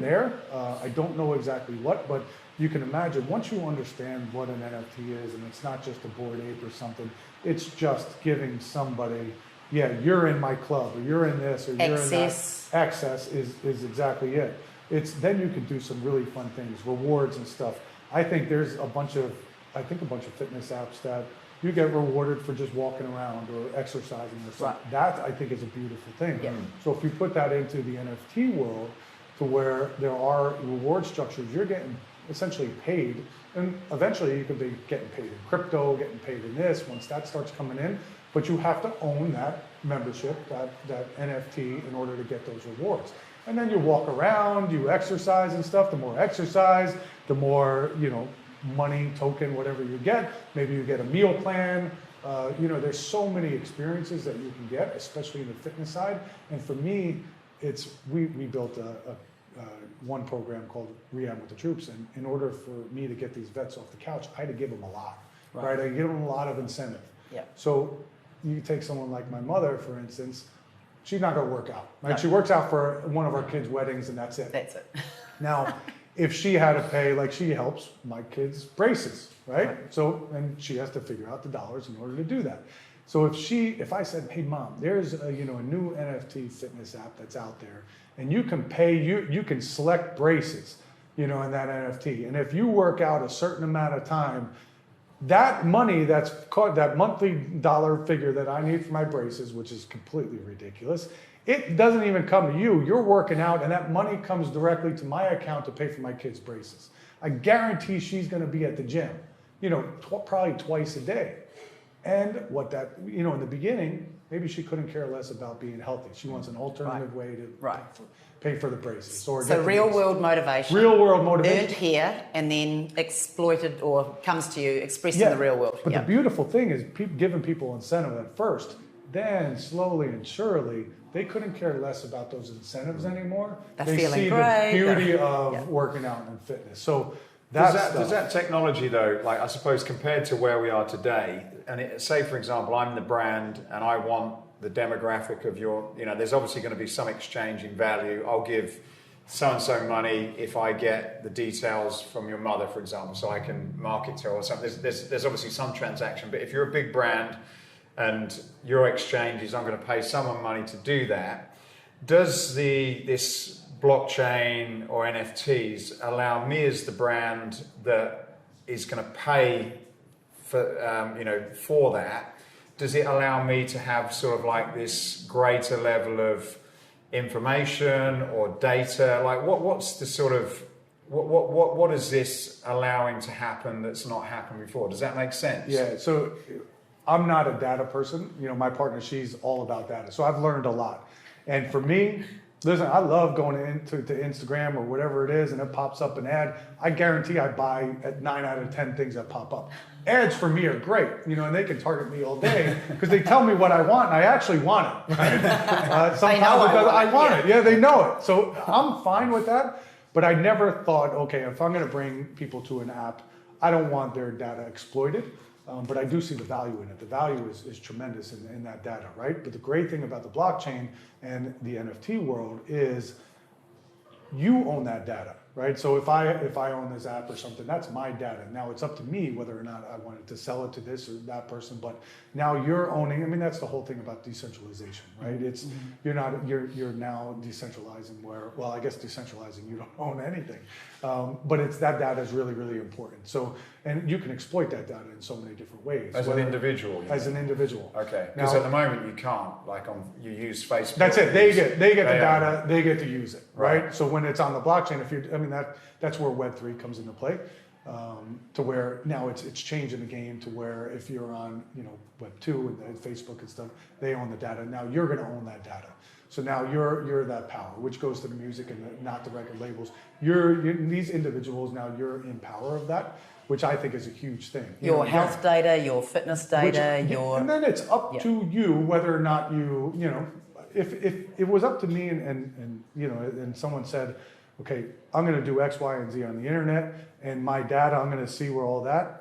there. I don't know exactly what, but you can imagine once you understand what an NFT is, and it's not just a Bored Ape or something, it's just giving somebody, yeah, you're in my club, or you're in this, or you're in that. Access is exactly it. It's then you can do some really fun things, rewards and stuff. I think there's a bunch of fitness apps that you get rewarded for just walking around or exercising or something. Right. That I think is a beautiful thing. Yeah. So if you put that into the NFT world, to where there are reward structures, you're getting essentially paid, and eventually you could be getting paid in crypto, getting paid in this once that starts coming in. But you have to own that membership, that NFT, in order to get those rewards. And then you walk around, you exercise and stuff. The more exercise, the more, you know, money, token, whatever you get. Maybe you get a meal plan. You know, there's so many experiences that you can get, especially in the fitness side. And for me, we built one program called Rehab with the Troops. And in order for me to get these vets off the couch, I had to give them a lot, right? I had to give them a lot of incentive. Yeah. So you take someone like my mother, for instance, she's not going to work out, right? No. She works out for one of our kids' weddings and that's it. That's it. Now, if she had to pay, like she helps my kids' braces, right? So, and she has to figure out the dollars in order to do that. So if I said, hey mom, there's a new NFT fitness app that's out there, and you can pay, you can select braces, in that NFT. And if you work out a certain amount of time, that money that's called that monthly dollar figure that I need for my braces, which is completely ridiculous, it doesn't even come to you. You're working out and that money comes directly to my account to pay for my kids' braces. I guarantee she's going to be at the gym, probably twice a day. And what that, in the beginning, maybe she couldn't care less about being healthy. She wants an alternative way to pay for the braces. So real world motivation. Real world motivation. Earned here and then exploited or comes to you expressed in the real world. But the beautiful thing is giving people incentive at first. Then slowly and surely, they couldn't care less about those incentives anymore. They see great. The beauty of working out and fitness. So does that technology though, like I suppose compared to where we are today, and say for example, I'm the brand and I want the demographic of your, there's obviously going to be some exchange in value. I'll give so-and-so money if I get the details from your mother, for example, so I can market to her or something. There's obviously some transaction, but if you're a big brand and your exchange is I'm going to pay someone money to do that, does this blockchain or NFTs allow me as the brand that is going to pay for that? Does it allow me to have sort of like this greater level of information or data? Like what's the sort of what is this allowing to happen that's not happened before? Does that make sense? Yeah. So I'm not a data person. My partner, she's all about data. So I've learned a lot. And for me, listen, I love going into Instagram or whatever it is, and it pops up an ad. I guarantee I buy at 9 out of 10 things that pop up. Ads for me are great, and they can target me all day because they tell me what I want, and I actually want it. Right? Sometimes I want it. Yeah, they know it. So I'm fine with that. But I never thought, okay, if I'm going to bring people to an app, I don't want their data exploited. But I do see the value in it. The value is tremendous in that data, right? But the great thing about the blockchain and the NFT world is you own that data, right? So if I own this app or something, that's my data. Now it's up to me whether or not I wanted to sell it to this or that person. But now you're owning. I mean, that's the whole thing about decentralization, right? It's you're now decentralizing where, well, I guess decentralizing, you don't own anything. But it's that data is really, really important. So, and you can exploit that data in so many different ways. As an individual. As an individual. Okay. Because at the moment you can't. Like you use Facebook. That's it. They get the data. They get to use it, right? So when it's on the blockchain, that's where Web3 comes into play. To where now it's changing the game to where if you're on Web2 and Facebook and stuff, they own the data. Now you're going to own that data. So now you're that power, which goes to the music and not the record labels. You're these individuals now. You're in power of that, which I think is a huge thing. Your health data, your fitness data, and then it's up to you whether or not if it was up to me and someone said, okay, I'm going to do X, Y, and Z on the internet, and my data, I'm going to see where all that.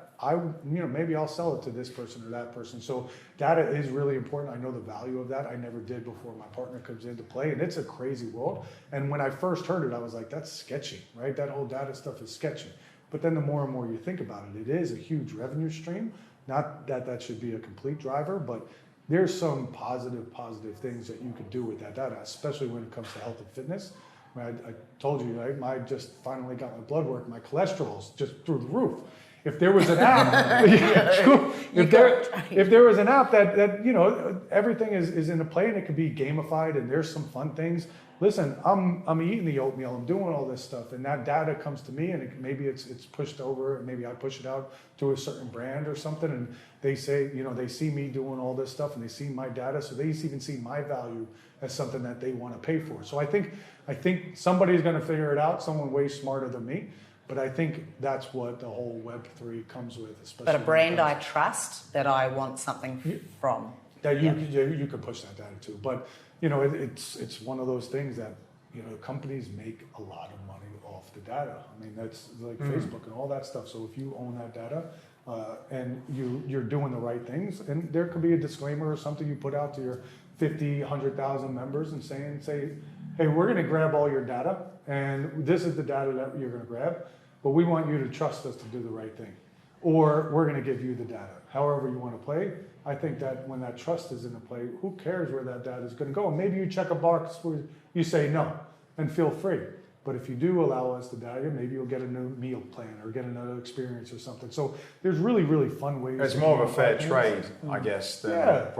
Maybe I'll sell it to this person or that person. So data is really important. I know the value of that. I never did before my partner comes into play, and it's a crazy world. And when I first heard it, I was like, that's sketchy, right? That whole data stuff is sketchy. But then the more and more you think about it, it is a huge revenue stream. Not that should be a complete driver, but there's some positive things that you could do with that data, especially when it comes to health and fitness. I told you, right? I just finally got my blood work. My cholesterol's just through the roof. If there was an app, if there was an app that everything is in a play and it can be gamified and there's some fun things. Listen, I'm eating the oatmeal. I'm doing all this stuff, and that data comes to me, and maybe it's pushed over, and maybe I push it out to a certain brand or something, and they say they see me doing all this stuff, and they see my data, so they even see my value as something that they want to pay for. So I think somebody's going to figure it out. Someone way smarter than me. But I think that's what the whole Web3 comes with, especially. But a brand I trust that I want something from. That you can push that data to. But it's one of those things that companies make a lot of money off the data. I mean, that's like Facebook and all that stuff. So if you own that data and you're doing the right things, and there could be a disclaimer or something you put out to your 50, 100,000 members and say, hey, we're going to grab all your data, and this is the data that you're going to grab, but we want you to trust us to do the right thing. Or we're going to give you the data. However you want to play, I think that when that trust is in the play, who cares where that data is going to go? And maybe you check a box where you say no, and feel free. But if you do allow us the data, maybe you'll get a new meal plan or get another experience or something. So there's really, really fun ways. It's more of a fair trade, I guess, than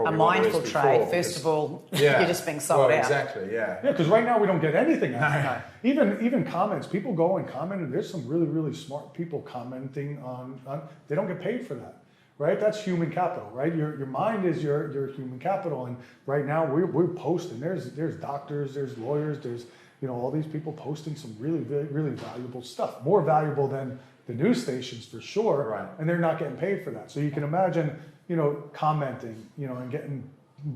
a mindful trade. First of all, you're just being sold out. Exactly, yeah. Yeah, because right now we don't get anything out of it. Even comments, people go and comment, and there's some really, really smart people commenting on they don't get paid for that. Right, that's human capital. Right, your mind is your human capital, and right now we're posting. There's doctors, there's lawyers, there's all these people posting some really, really, really valuable stuff, more valuable than the news stations for sure. Right, and they're not getting paid for that. So you can imagine, commenting, and getting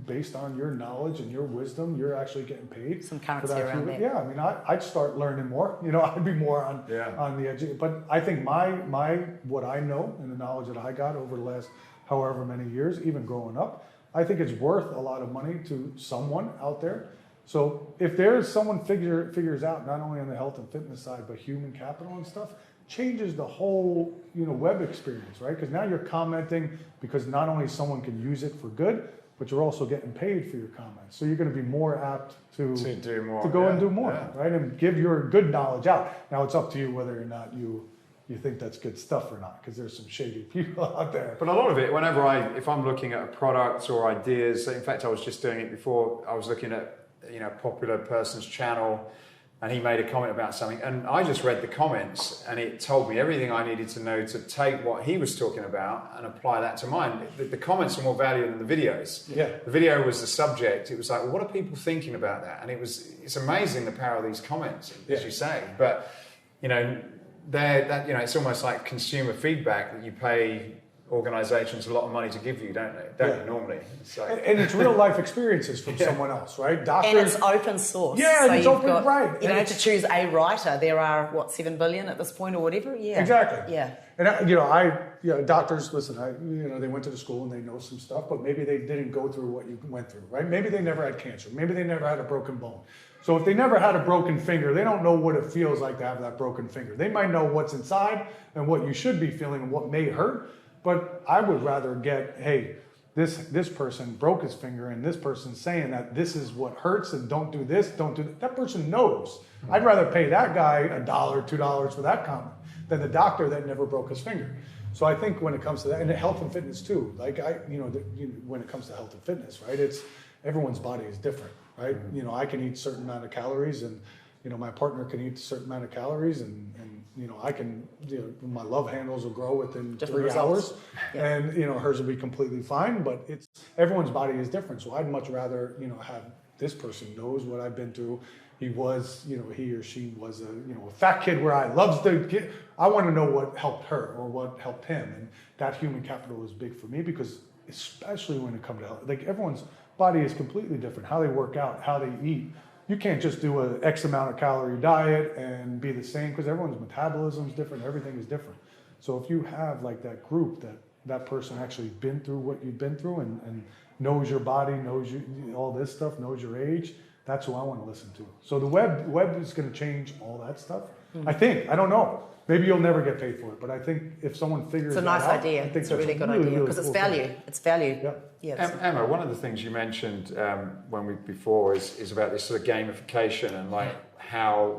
based on your knowledge and your wisdom, you're actually getting paid. Some currency around it. Yeah, I mean, I'd start learning more. I'd be more on the edge. But I think my what I know and the knowledge that I got over the last however many years, even growing up, I think it's worth a lot of money to someone out there. So if there's someone figures out not only on the health and fitness side, but human capital and stuff, changes the whole web experience, right? Because now you're commenting because not only someone can use it for good, but you're also getting paid for your comments. So you're going to be more apt to do more, to go and do more, yeah. right? And give your good knowledge out. Now it's up to you whether or not you think that's good stuff or not, because there's some shady people out there. But a lot of it, if I'm looking at a product or ideas, in fact, I was just doing it before. I was looking at a popular person's channel, and he made a comment about something, and I just read the comments, and it told me everything I needed to know to take what he was talking about and apply that to mine. The comments are more valuable than the videos. Yeah. The video was the subject. It was like, well, what are people thinking about that? And it's amazing the power of these comments, as you say. But it's almost like consumer feedback that you pay organizations a lot of money to give you, don't you normally? So. And it's real life experiences from someone else, right? Doctors. And it's open source. Yeah, so it's you've open, got, right. You know, to choose a writer, there are, 7 billion at this point or whatever? Yeah. Exactly. Yeah. And doctors, listen, they went to the school and they know some stuff, but maybe they didn't go through what you went through, right? Maybe they never had cancer. Maybe they never had a broken bone. So if they never had a broken finger, they don't know what it feels like to have that broken finger. They might know what's inside and what you should be feeling and what may hurt. But I would rather get, hey, this person broke his finger and this person's saying that this is what hurts and don't do this, don't do that. That person knows. I'd rather pay that guy $1, $2 for that comment than the doctor that never broke his finger. So I think when it comes to that, and health and fitness too, when it comes to health and fitness, right? It's everyone's body is different, right? I can eat a certain amount of calories, and my partner can eat a certain amount of calories, and I can, my love handles will grow within Different 3 results. hours, and hers will be completely fine. But everyone's body is different, so I'd much rather have this person knows what I've been through. He was, he or she was a fat kid where I loves the kid. I want to know what helped her or what helped him, and that human capital is big for me, because especially when it comes to health, like everyone's body is completely different. How they work out, how they eat. You can't just do a X amount of calorie diet and be the same, because everyone's metabolism is different. Everything is different. So if you have like that group that person actually been through what you've been through and knows your body, knows all this stuff, knows your age, that's who I want to listen to. So the web is going to change all that stuff. I think. I don't know. Maybe you'll never get paid for it, but I think if someone figures it out, It's a nice idea. I think It's a really good idea, because it's value. It's value. Yeah. Emma, one of the things you mentioned before is about this sort of gamification and like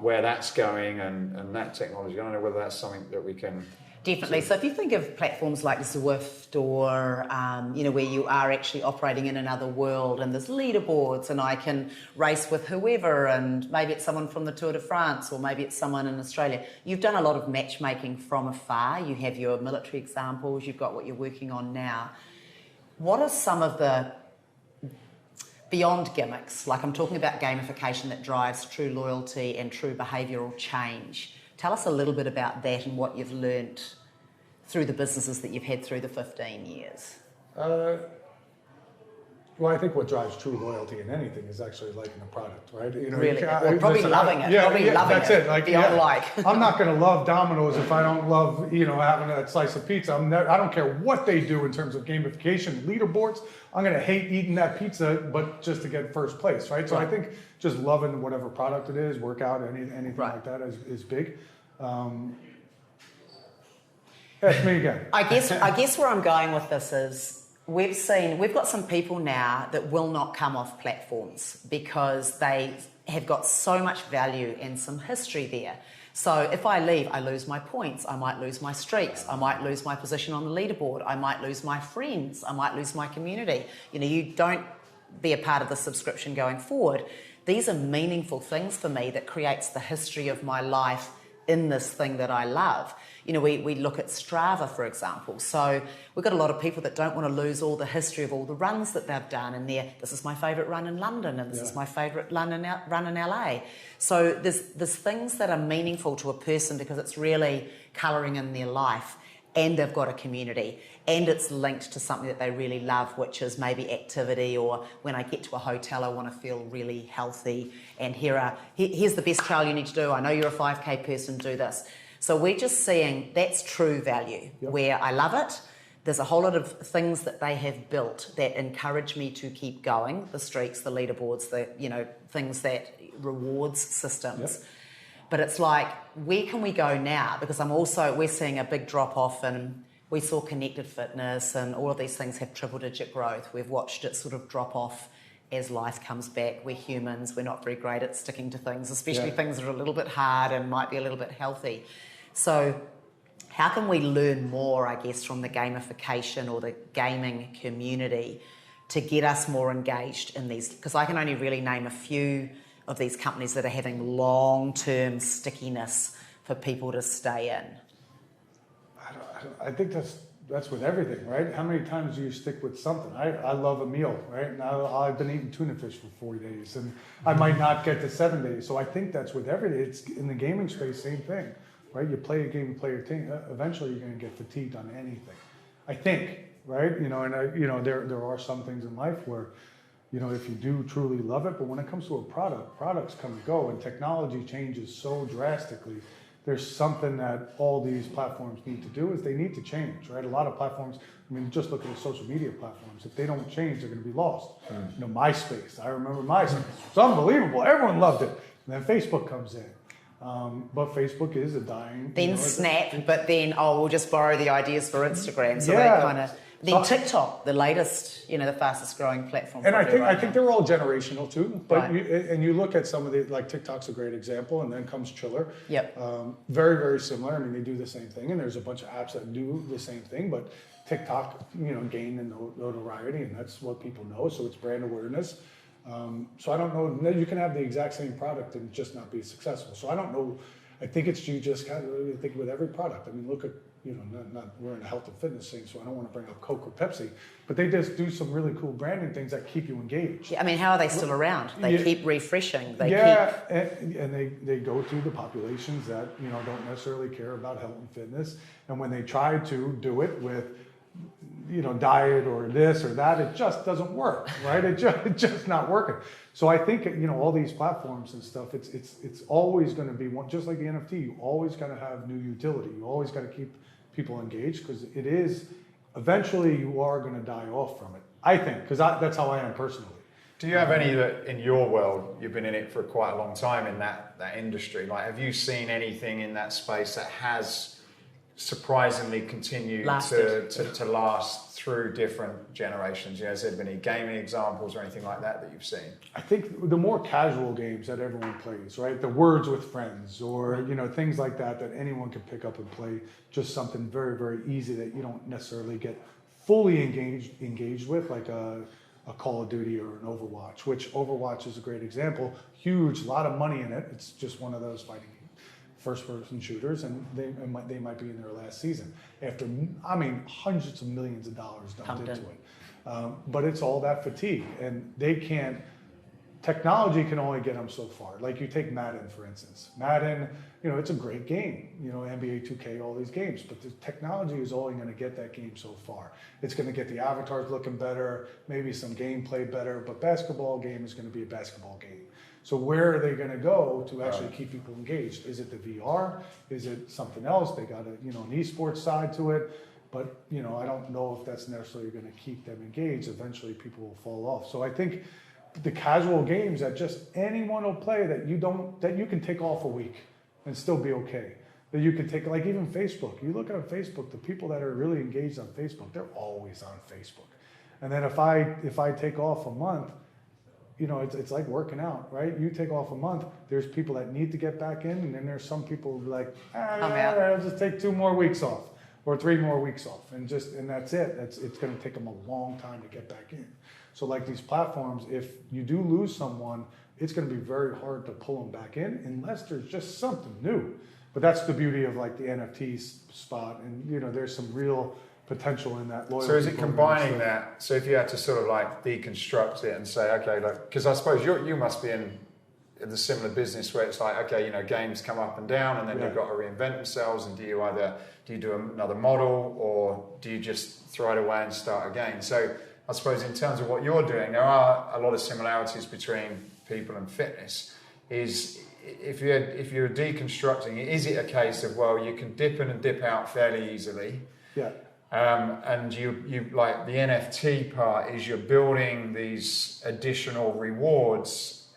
where that's going and that technology. I don't know whether that's something that we can. Definitely. So if you think of platforms like Zwift or, where you are actually operating in another world, and there's leaderboards, and I can race with whoever, and maybe it's someone from the Tour de France, or maybe it's someone in Australia. You've done a lot of matchmaking from afar. You have your military examples. You've got what you're working on now. What are some of the beyond gimmicks? Like I'm talking about gamification that drives true loyalty and true behavioural change. Tell us a little bit about that and what you've learnt through the businesses that you've had through the 15 years. Well, I think what drives true loyalty in anything is actually liking the product, right? Really? Probably loving it. That's it. Like, beyond like. I'm not going to love Domino's if I don't love, having a slice of pizza. I don't care what they do in terms of gamification, leaderboards. I'm going to hate eating that pizza, but just to get first place, right? So I think just loving whatever product it is, workout, anything like that is big. Ask me again. I guess where I'm going with this is we've got some people now that will not come off platforms because they have got so much value and some history there. So if I leave, I lose my points, I might lose my streaks, I might lose my position on the leaderboard, I might lose my friends, I might lose my community. You don't be a part of the subscription going forward. These are meaningful things for me that creates the history of my life in this thing that I love. We look at Strava, for example. So we've got a lot of people that don't want to lose all the history of all the runs that they've done. And this is my favourite run in London, and this is my favourite run in LA. So there's things that are meaningful to a person because it's really colouring in their life, and they've got a community, and it's linked to something that they really love, which is maybe activity, or when I get to a hotel, I want to feel really healthy, and here's the best trail you need to do. I know you're a 5K person, do this. So we're just seeing that's true value, where I love it, there's a whole lot of things that they have built that encourage me to keep going, the streaks, the leaderboards, the, you know, things that rewards systems. Yep. But it's like, where can we go now? Because we're seeing a big drop off, and we saw connected fitness and all of these things have triple digit growth. We've watched it sort of drop off as life comes back. We're humans, we're not very great at sticking to things, especially things that are a little bit hard and might be a little bit healthy. So how can we learn more, I guess, from the gamification or the gaming community to get us more engaged in these? Because I can only really name a few of these companies that are having long-term stickiness for people to stay in. I think that's with everything, right? How many times do you stick with something? I love a meal, right? Now I've been eating tuna fish for 40 days, and I might not get to 7 days. So I think that's with everything. It's in the gaming space, same thing, right? You play a game, you play your team. Eventually, you're going to get fatigued on anything. I think, right? You know, and there are some things in life where, you know, if you do truly love it, but when it comes to a product, products come and go, and technology changes so drastically. There's something that all these platforms need to do is they need to change, right? A lot of platforms, I mean, just look at the social media platforms. If they don't change, they're going to be lost. You know, MySpace, I remember MySpace. It's unbelievable. Everyone loved it. And then Facebook comes in. But Facebook is a dying... Then, you know, Snap, but then, we'll just borrow the ideas for Instagram. So they kind of... Then TikTok, the latest, you know, the fastest growing platform. And I think they're all generational too. But you look at some of the, like TikTok's a great example, and then comes Chiller. Yep. Very, very similar. I mean, they do the same thing, and there's a bunch of apps that do the same thing. But TikTok, you know, gained in notoriety, and that's what people know. So it's brand awareness. So I don't know. You can have the exact same product and just not be successful. So I don't know. I think it's you just kind of think with every product. I mean, look at, you know, we're in a health and fitness thing, so I don't want to bring up Coke or Pepsi, but they just do some really cool branding things that keep you engaged. Yeah, I mean, how are they still around? They keep refreshing. They and they go to the populations that, you know, don't necessarily care about health and fitness, and when they try to do it with, you know, diet or this or that, it just doesn't work, right? It's just not working. So I think, you know, all these platforms and stuff, it's always going to be one, just like the NFT. You always got to have new utility. You always got to keep people engaged, because it is eventually you are going to die off from it. I think, because that's how I am personally. Do you have any that in your world, you've been in it for quite a long time in that industry? Like, have you seen anything in that space that has surprisingly continued to last through different generations? You know, has there been any gaming examples or anything like that you've seen? I think the more casual games that everyone plays, right? The Words with Friends, or, you know, things like that anyone can pick up and play. Just something very, very easy that you don't necessarily get fully engaged with, like a Call of Duty or an Overwatch, which Overwatch is a great example. Huge, a lot of money in it. It's just one of those fighting first-person shooters, and they might be in their last season after, I mean, hundreds of millions of dollars dumped into it. But it's all that fatigue, and technology can only get them so far. Like, you take Madden, for instance. Madden, you know, it's a great game, you know, NBA 2K, all these games, but the technology is only going to get that game so far. It's going to get the avatars looking better, maybe some gameplay better, but basketball game is going to be a basketball game. So where are they going to go to actually keep people engaged? Is it the VR? Is it something else? They got an eSports side to it, but, you know, I don't know if that's necessarily going to keep them engaged. Eventually, people will fall off. So I think the casual games that just anyone will play that you can take off a week and still be okay. That you can take, like even Facebook. You look at Facebook, the people that are really engaged on Facebook, they're always on Facebook. And then if I take off a month, you know, it's like working out, right? You take off a month, there's people that need to get back in, and then there's some people who are like, I'll just take 2 more weeks off or 3 more weeks off, and that's it. It's going to take them a long time to get back in. So like these platforms, if you do lose someone, it's going to be very hard to pull them back in unless there's just something new. But that's the beauty of like the NFT spot, and, you know, there's some real potential in that loyalty. So is it combining that? So if you had to sort of like deconstruct it and say, okay, like, because I suppose you must be in the similar business where it's like, okay, you know, games come up and down, and then they've got to reinvent themselves, and do you do another model, or do you just throw it away and start again? So I suppose in terms of what you're doing, there are a lot of similarities between people and fitness. Is if you're deconstructing it, is it a case of, well, you can dip in and dip out fairly easily? Yeah. And you like the NFT part is you're building these additional rewards,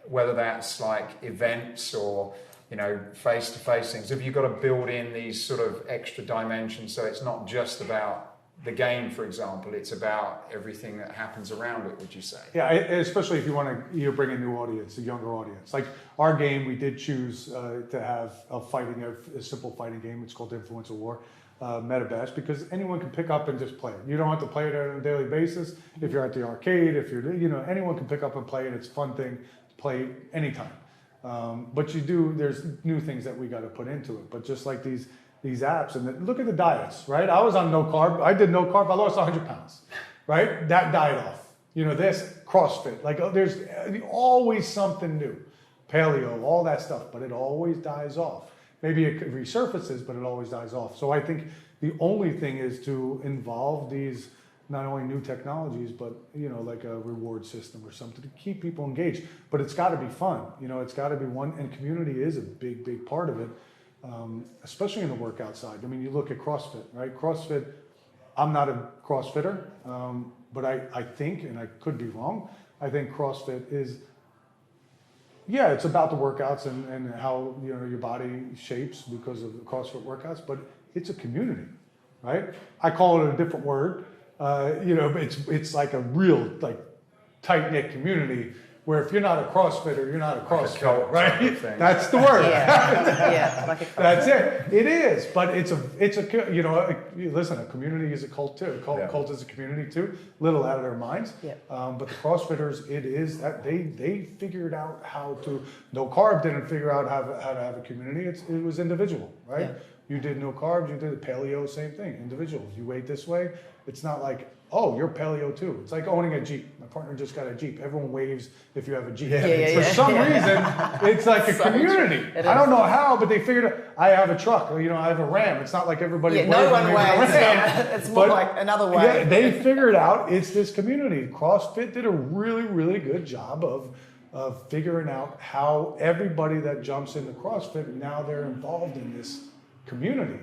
whether that's like events or, you know, face-to-face things. Have you got to build in these sort of extra dimensions so it's not just about the game, for example, it's about everything that happens around it, would you say? Yeah, especially if you want to bring a new audience, a younger audience. Like our game, we did choose to have a simple fighting game. It's called Influencer War, Metaverse, because anyone can pick up and just play it. You don't have to play it on a daily basis. If you're at the arcade, if you're, you know, anyone can pick up and play it. It's a fun thing to play anytime. But there's new things that we got to put into it. But just like these apps, and look at the diets, right? I was on no carb. I did no carb. I lost 100 pounds, right? That died off. You know, this CrossFit, like there's always something new. Paleo, all that stuff, but it always dies off. Maybe it resurfaces, but it always dies off. So I think the only thing is to involve these not only new technologies, but, you know, like a reward system or something to keep people engaged. But it's got to be fun. You know, it's got to be one, and community is a big, big part of it. Especially in the workout side. I mean, you look at CrossFit, right? CrossFit, I'm not a CrossFitter, but I think, and I could be wrong, I think CrossFit is, yeah, it's about the workouts and how, you know, your body shapes because of the CrossFit workouts, but it's a community, right? I call it a different word, you know, it's like a real, like, tight-knit community where if you're not a CrossFitter, you're not a CrossFitter, right? That's the word. Yeah, like a That's it. It is, but it's a you know, listen, a community is a cult too. Cult is a community too. Little out of their minds. Yeah. But the CrossFitters, it is that they figured out how to. No carb didn't figure out how to have a community. It was individual, right? Yeah. You did no carbs. You did paleo, same thing. Individual. You ate this way. It's not like, oh, you're paleo too. It's like owning a Jeep. My partner just got a Jeep. Everyone waves if you have a Jeep. For some reason, it's like a community. I don't know how, but they figured out, I have a truck. You know, I have a Ram. It's not like everybody waves. No one waves. It's more like another way. Yeah, they figured out it's this community. CrossFit did a really, really good job of figuring out how everybody that jumps into CrossFit, now they're involved in this community.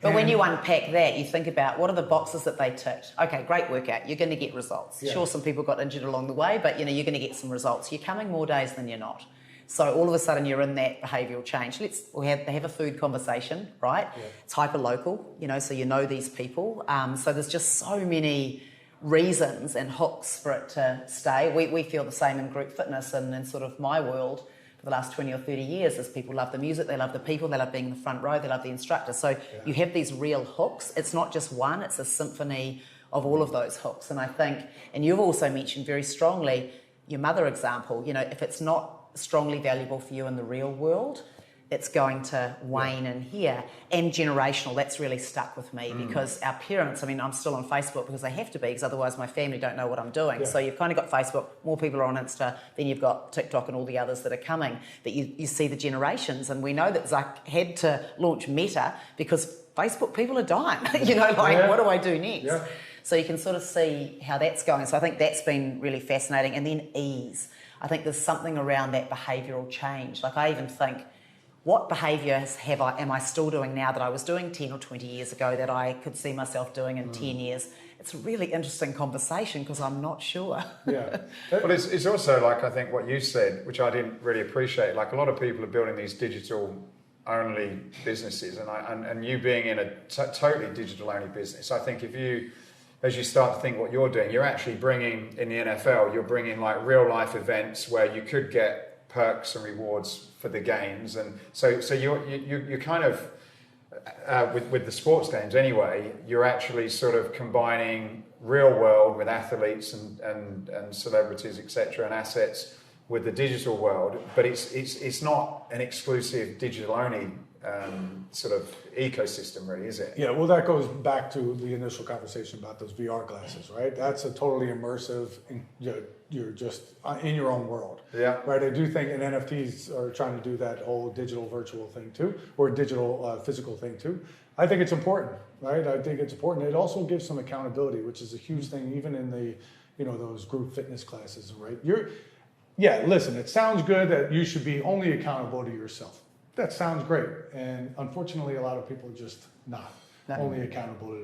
But when you unpack that, you think about what are the boxes that they ticked. Okay, great workout. You're going to get results. Yeah. Sure, some people got injured along the way, but you know you're going to get some results. You're coming more days than you're not. So all of a sudden you're in that behavioural change. They have a food conversation, right? Yeah. It's hyper local, you know, so you know these people. So there's just so many reasons and hooks for it to stay. We feel the same in group fitness and in sort of my world. The last 20 or 30 years is people love the music, they love the people, they love being in the front row, they love the instructor. So you have these real hooks. It's not just one, it's a symphony of all of those hooks. And I think, and you've also mentioned very strongly your mother example, you know, if it's not strongly valuable for you in the real world, it's going to wane in here. And generational, that's really stuck with me because our parents, I mean, I'm still on Facebook because they have to be, because otherwise my family don't know what I'm doing. Yeah. So you've kind of got Facebook, more people are on Insta, then you've got TikTok and all the others that are coming. But you see the generations, and we know that Zuck had to launch Meta because Facebook people are dying. You know, like, what do I do next? Yeah. So you can sort of see how that's going. So I think that's been really fascinating. And then ease. I think there's something around that behavioural change. Like I even think, what behaviours am I still doing now that I was doing 10 or 20 years ago that I could see myself doing in 10 years? It's a really interesting conversation because I'm not sure. Yeah. But it's also like, I think what you said, which I didn't really appreciate, like a lot of people are building these digital only businesses and you being in a totally digital only business, I think as you start to think what you're doing, you're actually bringing, in the NFL, you're bringing like real life events where you could get perks and rewards for the games, and so you're kind of with the sports games anyway, you're actually sort of combining real world with athletes and celebrities, etc., and assets with the digital world, but it's not an exclusive digital only sort of ecosystem, really, is it? Yeah, well, that goes back to the initial conversation about those VR glasses, right? That's a totally immersive, you're just in your own world. Yeah. Right, I do think, and NFTs are trying to do that whole digital virtual thing too, or digital physical thing too. I think it's important, right? I think it's important. It also gives some accountability, which is a huge thing, even in the, you know, those group fitness classes, right? Listen, it sounds good that you should be only accountable to yourself. That sounds great, and unfortunately, a lot of people are just not. only accountable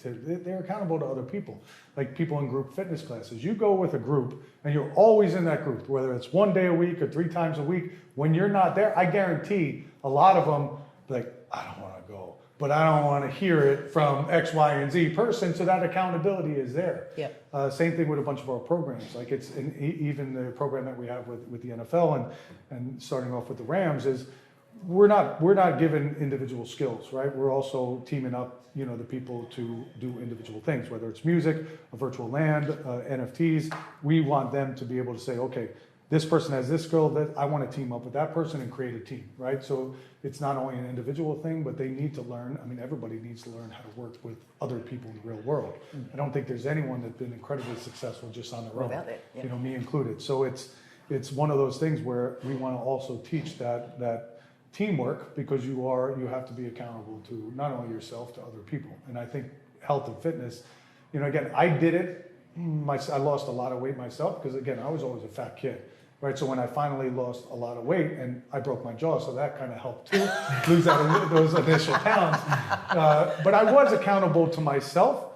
they're accountable to other people. Like people in group fitness classes. You go with a group and you're always in that group, whether it's 1 day a week or 3 times a week. When you're not there, I guarantee a lot of them, like, I don't want to go, but I don't want to hear it from X, Y, and Z person. So that accountability is there. Yep. Same thing with a bunch of our programs. Like it's even the program that we have with the NFL and starting off with the Rams is we're not given individual skills, right? We're also teaming up, the people to do individual things, whether it's music, a virtual land, NFTs. We want them to be able to say, okay, this person has this skill, that I want to team up with that person and create a team, right? So it's not only an individual thing, but they need to learn. I mean, everybody needs to learn how to work with other people in the real world. I don't think there's anyone that's been incredibly successful just on their own, Without it, yeah. Me included. So it's one of those things where we want to also teach that teamwork, because you have to be accountable to not only yourself, to other people. And I think health and fitness, again, I did it. I lost a lot of weight myself because, again, I was always a fat kid. Right, so when I finally lost a lot of weight, and I broke my jaw, so that kind of helped too, lose those initial pounds. But I was accountable to myself,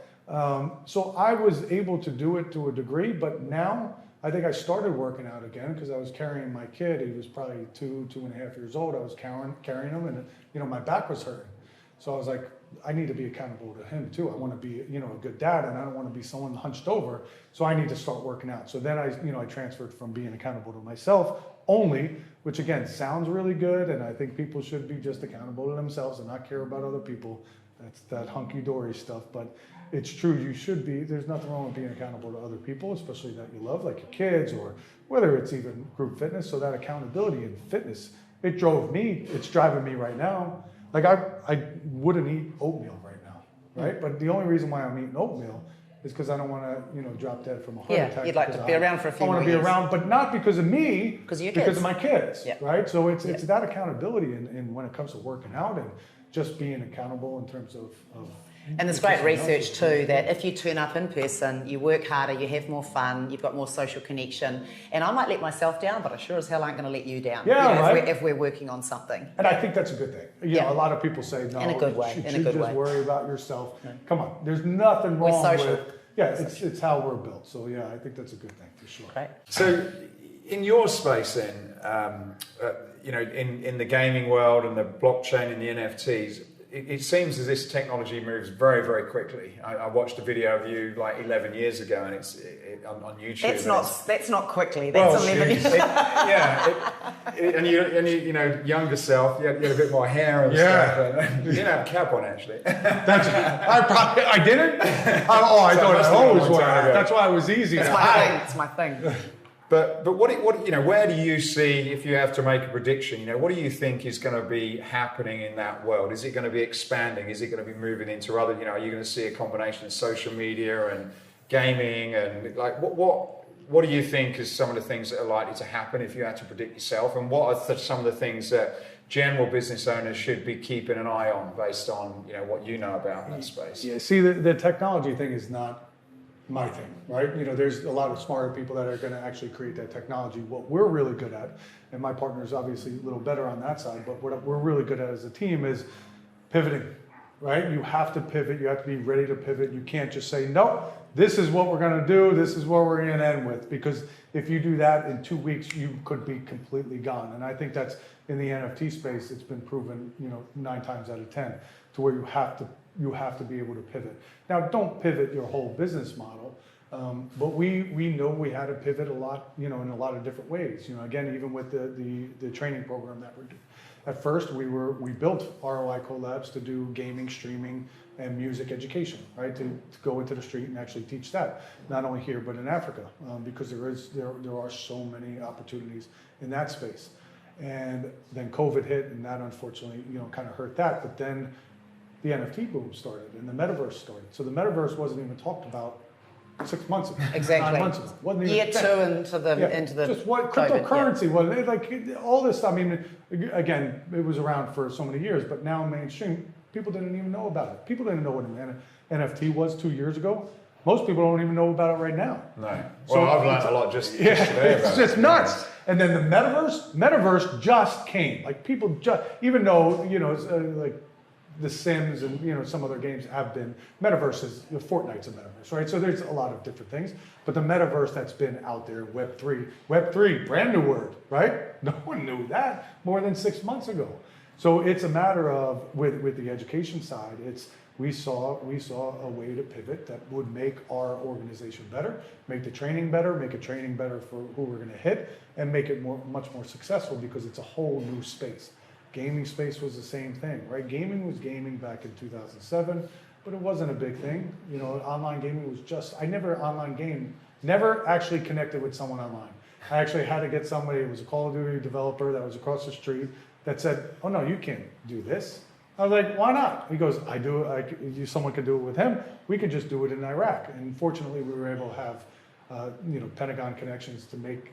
so I was able to do it to a degree. But now I think I started working out again because I was carrying my kid. He was probably 2.5 years old. I was carrying him, and my back was hurting. So I was like, I need to be accountable to him too. I want to be, a good dad, and I don't want to be someone hunched over. So I need to start working out. So then I transferred from being accountable to myself only, which again sounds really good, and I think people should be just accountable to themselves and not care about other people. That's that hunky-dory stuff, but it's true. You should be. There's nothing wrong with being accountable to other people, especially that you love, like your kids, or whether it's even group fitness. So that accountability in fitness, it drove me. It's driving me right now. Like I wouldn't eat oatmeal right now, right? But the only reason why I'm eating oatmeal is because I don't want to, drop dead from a heart attack. Yeah, you'd like to be around for a few more years. I want to be around, but not because of me, because of my kids, Yep. right? So it's that accountability, and when it comes to working out and just being accountable in terms of and there's great research too that if you turn up in person, you work harder, you have more fun, you've got more social connection. And I might let myself down, but I sure as hell aren't going to let you down. Yeah, right. if we're working on something. And I think that's a good thing. A lot of people say, no, in a good way. You should just worry about yourself. Come on, there's nothing wrong with. Yeah, it's how we're built. So yeah, I think that's a good thing for sure. Great. So, in your space, then, in the gaming world and the blockchain and the NFTs, it seems as this technology moves very, very quickly. I watched a video of you like 11 years ago, and it's on YouTube. That's not quickly. That's 11 years. Yeah. And you younger self, you had a bit more hair and stuff. And you didn't have a cap on, actually. I didn't. I thought I always wore. That's why it was easy. It's my thing. But what where do you see, if you have to make a prediction, what do you think is going to be happening in that world? Is it going to be expanding? Is it going to be moving into other, are you going to see a combination of social media and gaming, and like what do you think is some of the things that are likely to happen if you had to predict yourself, and what are some of the things that general business owners should be keeping an eye on based on what you know about that space? Yeah, see, the technology thing is not my thing, right? There's a lot of smarter people that are going to actually create that technology. What we're really good at, and my partner is obviously a little better on that side, but what we're really good at as a team is pivoting, right? You have to pivot. You have to be ready to pivot. You can't just say, no, this is what we're going to do. This is what we're going to end with. Because if you do that in 2 weeks, you could be completely gone. And I think that's in the NFT space, it's been proven, 9 times out of 10, to where you have to be able to pivot. Now, don't pivot your whole business model, but we know we had to pivot a lot, in a lot of different ways. Again, even with the training program that we're doing. At first, we built ROI Collabs to do gaming, streaming, and music education, right? To go into the street and actually teach that, not only here but in Africa, because there are so many opportunities in that space. And then COVID hit, and that unfortunately, kind of hurt that. But then the NFT boom started, and the Metaverse started. So the Metaverse wasn't even talked about 6 months ago. Exactly. 9 months ago. Wasn't even Year 2 into the just what cryptocurrency was. Like all this stuff. I mean, again, it was around for so many years, but now mainstream, people didn't even know about it. People didn't know what an NFT was 2 years ago. Most people don't even know about it right now. No. So I've learned a lot just today about it's just nuts. And then the Metaverse just came. Like people even though, it's like The Sims and some other games have been, Metaverse is, Fortnite's a Metaverse, right? So there's a lot of different things, but the Metaverse that's been out there, Web3, brand new word, right? No one knew that more than 6 months ago. So it's a matter of, with the education side, we saw a way to pivot that would make our organization better, make the training better, make a training better for who we're going to hit, and make it much more successful because it's a whole new space. Gaming space was the same thing, right? Gaming was gaming back in 2007, but it wasn't a big thing. Online gaming was I never actually connected with someone online. I actually had to get somebody, it was a Call of Duty developer that was across the street that said, oh no, you can't do this. I was like, why not? He goes, someone could do it with him. We could just do it in Iraq. And fortunately, we were able to have, Pentagon connections to make,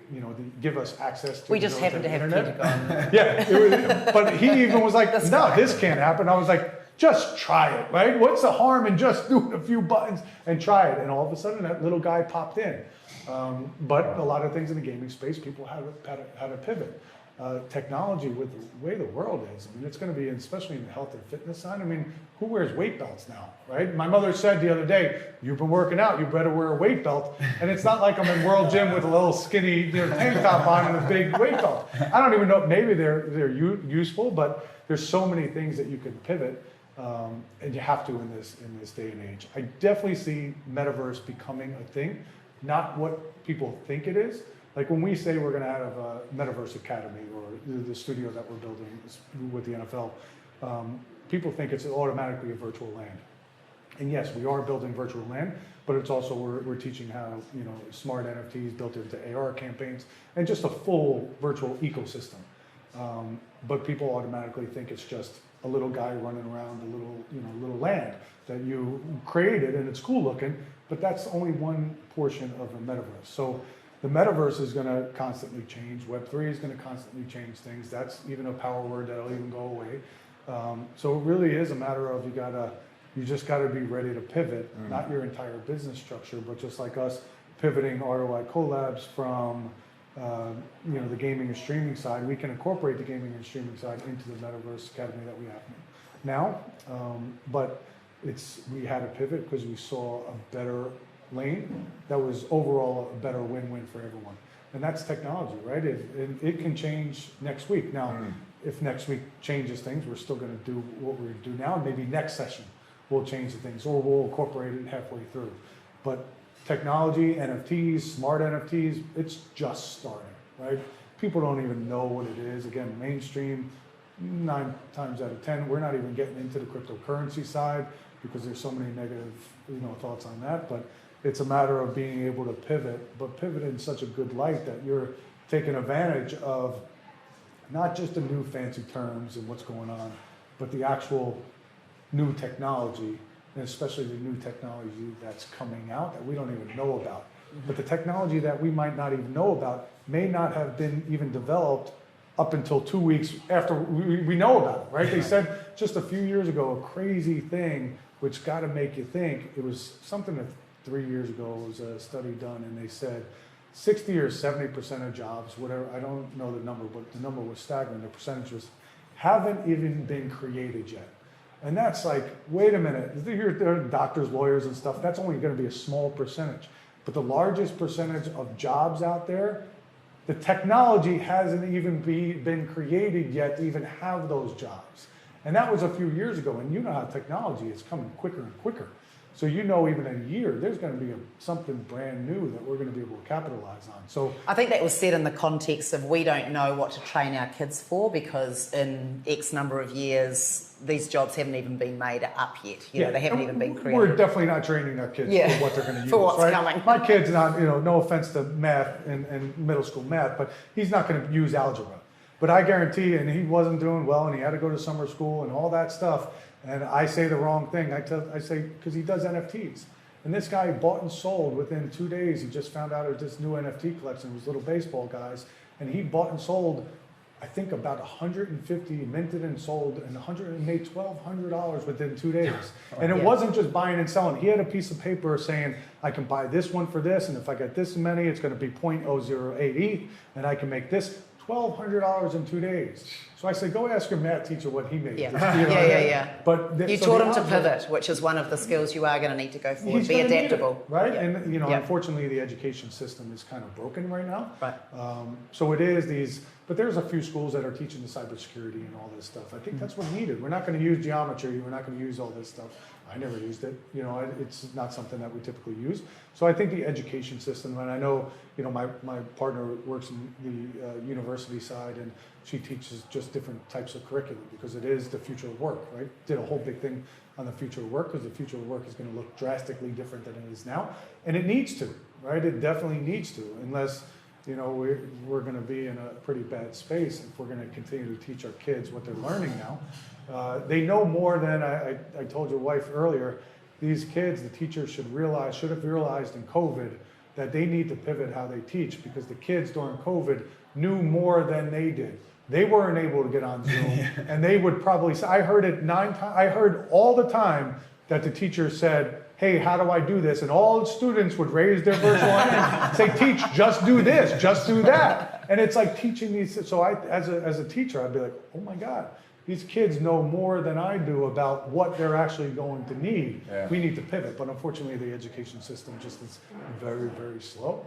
give us access to. We just happen to have internet. Pentagon. Yeah, but he even was like, no, this can't happen. I was like, just try it, right? What's the harm in just doing a few buttons and try it? And all of a sudden, that little guy popped in. But a lot of things in the gaming space, people had to pivot. Technology with the way the world is. I mean, it's going to be, especially in the health and fitness side. I mean, who wears weight belts now, right? My mother said the other day, you've been working out, you better wear a weight belt. And it's not like I'm in World Gym with a little skinny tank top on and a big weight belt. I don't even know, maybe they're useful, but there's so many things that you can pivot, and you have to in this day and age. I definitely see Metaverse becoming a thing, not what people think it is. Like when we say we're going to have a Metaverse Academy or the studio that we're building with the NFL, people think it's automatically a virtual land. And yes, we are building virtual land, but it's also we're teaching how smart NFTs built into AR campaigns and just a full virtual ecosystem. But people automatically think it's just a little guy running around a little land that you created and it's cool looking, but that's only one portion of a metaverse. So the metaverse is going to constantly change. Web3 is going to constantly change things. That's even a power word that'll even go away. So it really is a matter of you just got to be ready to pivot, not your entire business structure, but just like us pivoting ROI Collabs from the gaming and streaming side. We can incorporate the gaming and streaming side into the Metaverse Academy that we have now. But we had to pivot because we saw a better lane that was overall a better win-win for everyone. And that's technology, right? It can change next week. Now, if next week changes things, we're still going to do what we do now. Maybe next session we'll change the things or we'll incorporate it halfway through. But technology, NFTs, smart NFTs, it's just starting, right? People don't even know what it is. Again, mainstream, 9 times out of 10, we're not even getting into the cryptocurrency side because there's so many negative thoughts on that. But it's a matter of being able to pivot, but pivot in such a good light that you're taking advantage of not just the new fancy terms and what's going on, but the actual new technology, and especially the new technology that's coming out that we don't even know about. But the technology that we might not even know about may not have been even developed up until 2 weeks after we know about it, right? They said just a few years ago, a crazy thing, which got to make you think. It was something that 3 years ago was a study done, and they said 60 or 70% of jobs, whatever, I don't know the number, but the number was staggering. The percentages haven't even been created yet. And that's like, wait a minute, there are doctors, lawyers and stuff, that's only going to be a small percentage. But the largest percentage of jobs out there, the technology hasn't even been created yet to even have those jobs. And that was a few years ago, and you know how technology is coming quicker and quicker. So even in a year, there's going to be something brand new that we're going to be able to capitalize on. So I think that was said in the context of we don't know what to train our kids for because in X number of years, these jobs haven't even been made up yet. They haven't even been created. We're definitely not training our kids for what they're going to use. For what's right? coming. My kid's not, no offense to math and middle school math, but he's not going to use algebra. But I guarantee, and he wasn't doing well, and he had to go to summer school and all that stuff. And I say the wrong thing. I say, because he does NFTs. And this guy bought and sold within 2 days. He just found out of this new NFT collection. It was little baseball guys. And he bought and sold, I think about 150, minted and sold, and made $1,200 within 2 days. And it wasn't just buying and selling. He had a piece of paper saying, I can buy this one for this, and if I get this many, it's going to be 0.008 ETH, and I can make this $1,200 in 2 days. So So I said, go ask your math teacher what he made. Yeah. But you taught him to pivot, which is one of the skills you are going to need to go forward. Be adaptable, right? Yeah. And unfortunately, the education system is kind of broken right now. Right. So it is these, but there's a few schools that are teaching the cybersecurity and all this stuff. I think that's what's needed. We're not going to use geometry. We're not going to use all this stuff. I never used it. It's not something that we typically use. So I think the education system, and I know, my partner works in the university side, and she teaches just different types of curriculum because it is the future of work, right? Did a whole big thing on the future of work because the future of work is going to look drastically different than it is now, and it needs to, right? It definitely needs to, unless we're going to be in a pretty bad space if we're going to continue to teach our kids what they're learning now. They know more than I told your wife earlier. These kids, the teachers should have realized in COVID that they need to pivot how they teach, because the kids during COVID knew more than they did. They weren't able to get on Zoom, and they would probably say, I heard it 9 times. I heard all the time that the teacher said, hey, how do I do this? And all the students would raise their virtual hand and say, teach, just do this, just do that. And it's like teaching these. So as a teacher, I'd be like, oh my God, these kids know more than I do about what they're actually going to need. Yeah. We need to pivot. But unfortunately, the education system just is very, very slow.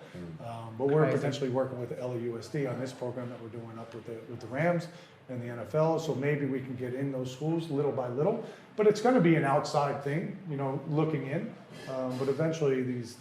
But we're potentially working with LAUSD on this program that we're doing up with the Rams and the NFL. So maybe we can get in those schools little by little. But it's going to be an outside thing, looking in. But eventually, these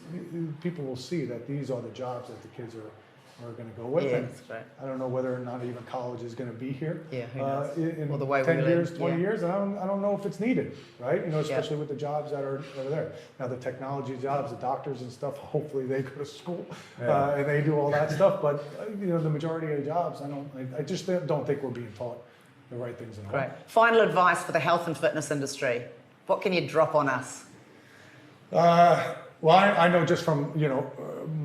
people will see that these are the jobs that the kids are going to go with. Yeah, and that's right. I don't know whether or not even college is going to be here. Yeah, who knows? In the way 10 we years, live, 20 years, and I don't know if it's needed, right? Especially Yeah. with the jobs that are there. Now, the technology jobs, the doctors and stuff, hopefully they go to school and they do all that stuff. But the majority of the jobs, I just don't think we're being taught the right things at all. Great. Final advice for the health and fitness industry. What can you drop on us? Well, I know just from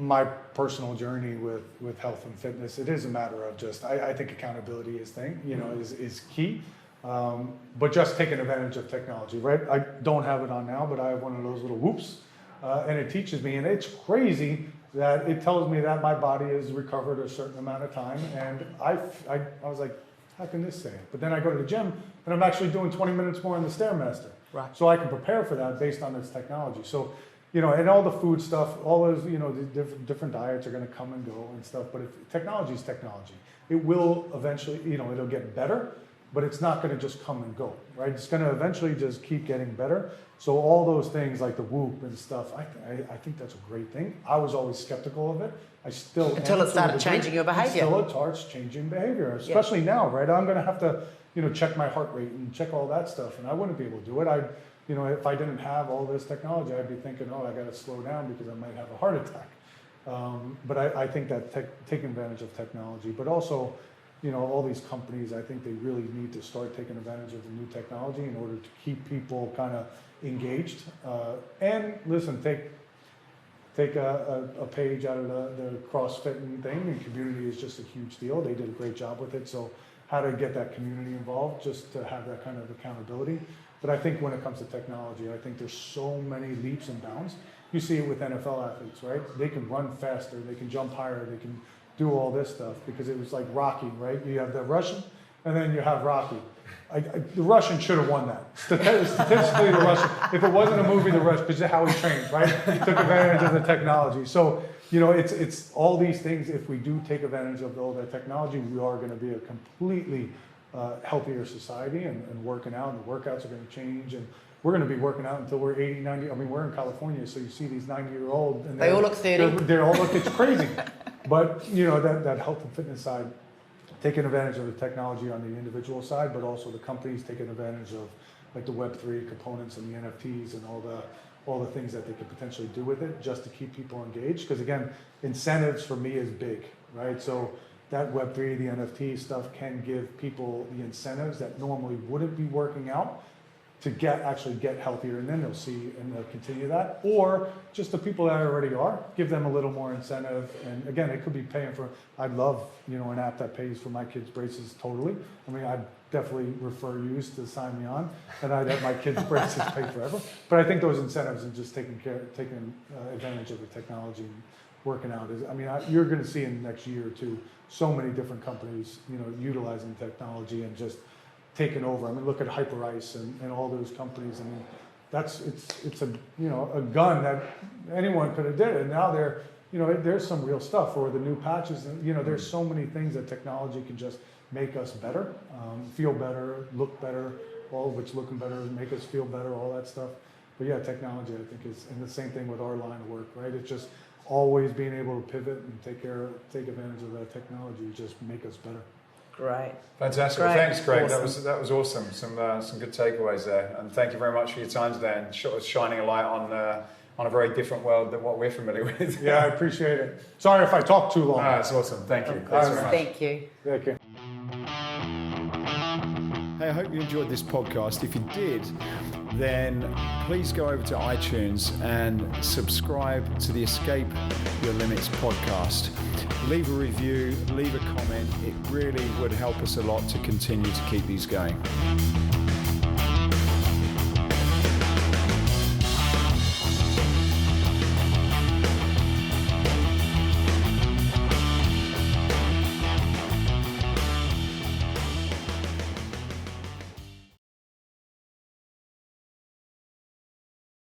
my personal journey with health and fitness, it is a matter of just I think accountability is key, but just taking advantage of technology, right? I don't have it on now, but I have one of those little whoops, and it teaches me, and it's crazy that it tells me that my body is recovered a certain amount of time, and I was like, how can this say it? But then I go to the gym and I'm actually doing 20 minutes more on the Stairmaster, right? So I can prepare for that based on this technology. So. And all the food stuff, all those, the different diets are going to come and go and stuff. But if technology is technology, it will eventually, it'll get better, but it's not going to just come and go, right? It's going to eventually just keep getting better. So all those things like the Whoop and stuff, I think that's a great thing. I was always skeptical of it. I still until it started changing your behavior. Until it starts changing behavior, especially now, right? I'm going to have to, check my heart rate and check all that stuff, and I wouldn't be able to do it. If I didn't have all this technology, I'd be thinking, I got to slow down because I might have a heart attack. But I think that taking advantage of technology, but also, all these companies, I think they really need to start taking advantage of the new technology in order to keep people kind of engaged. And listen, take a page out of the CrossFit thing, and community is just a huge deal. They did a great job with it. So how to get that community involved, just to have that kind of accountability. But I think when it comes to technology, I think there's so many leaps and bounds. You see it with NFL athletes, right? They can run faster, they can jump higher, they can do all this stuff because it was like Rocky, right? You have the Russian, and then you have Rocky. The Russian should have won that. Statistically, the Russian, if it wasn't a movie, the Russian, because of how he trained, right? Took advantage of the technology. So, it's all these things. If we do take advantage of all that technology, we are going to be a completely healthier society and working out, and the workouts are going to change, and we're going to be working out until we're 80, 90. I mean, we're in California, so you see these 90-year-olds, and they all look 30. They all look, it's crazy. But, that health and fitness side, taking advantage of the technology on the individual side, but also the companies taking advantage of like the Web3 components and the NFTs and all the things that they could potentially do with it just to keep people engaged. Because again, incentives for me is big, right? So that Web3, the NFT stuff can give people the incentives that normally wouldn't be working out to actually get healthier, and then they'll see and they'll continue that. Or just the people that already are, give them a little more incentive. And again, it could be paying for, I love, an app that pays for my kids' braces totally. I mean, I'd definitely refer you to sign me on, and I'd have my kids' braces paid forever. But I think those incentives and just taking advantage of the technology working out. You're going to see in the next year or two so many different companies, utilizing technology and just taking over. Look at HyperIce and all those companies. It's a gun that anyone could have did it. And now there's some real stuff, or the new patches. And there's so many things that technology can just make us better, feel better, look better, all of which looking better, make us feel better, all that stuff. But yeah, technology, I think, is, and the same thing with our line of work, right? It's just always being able to pivot and take advantage of that technology, just make us better. Great. Fantastic. Great. Well, thanks, Greg. Awesome. That was awesome. Some good takeaways there, and thank you very much for your time today and shining a light on a very different world than what we're familiar with. Yeah, I appreciate it. Sorry if I talked too long. That's awesome. Thank you. Thanks very much. Thank you. Thank you. Hey, I hope you enjoyed this podcast. If you did, then please go over to iTunes and subscribe to the Escape Your Limits podcast. Leave a review, leave a comment. It really would help us a lot to continue to keep these going.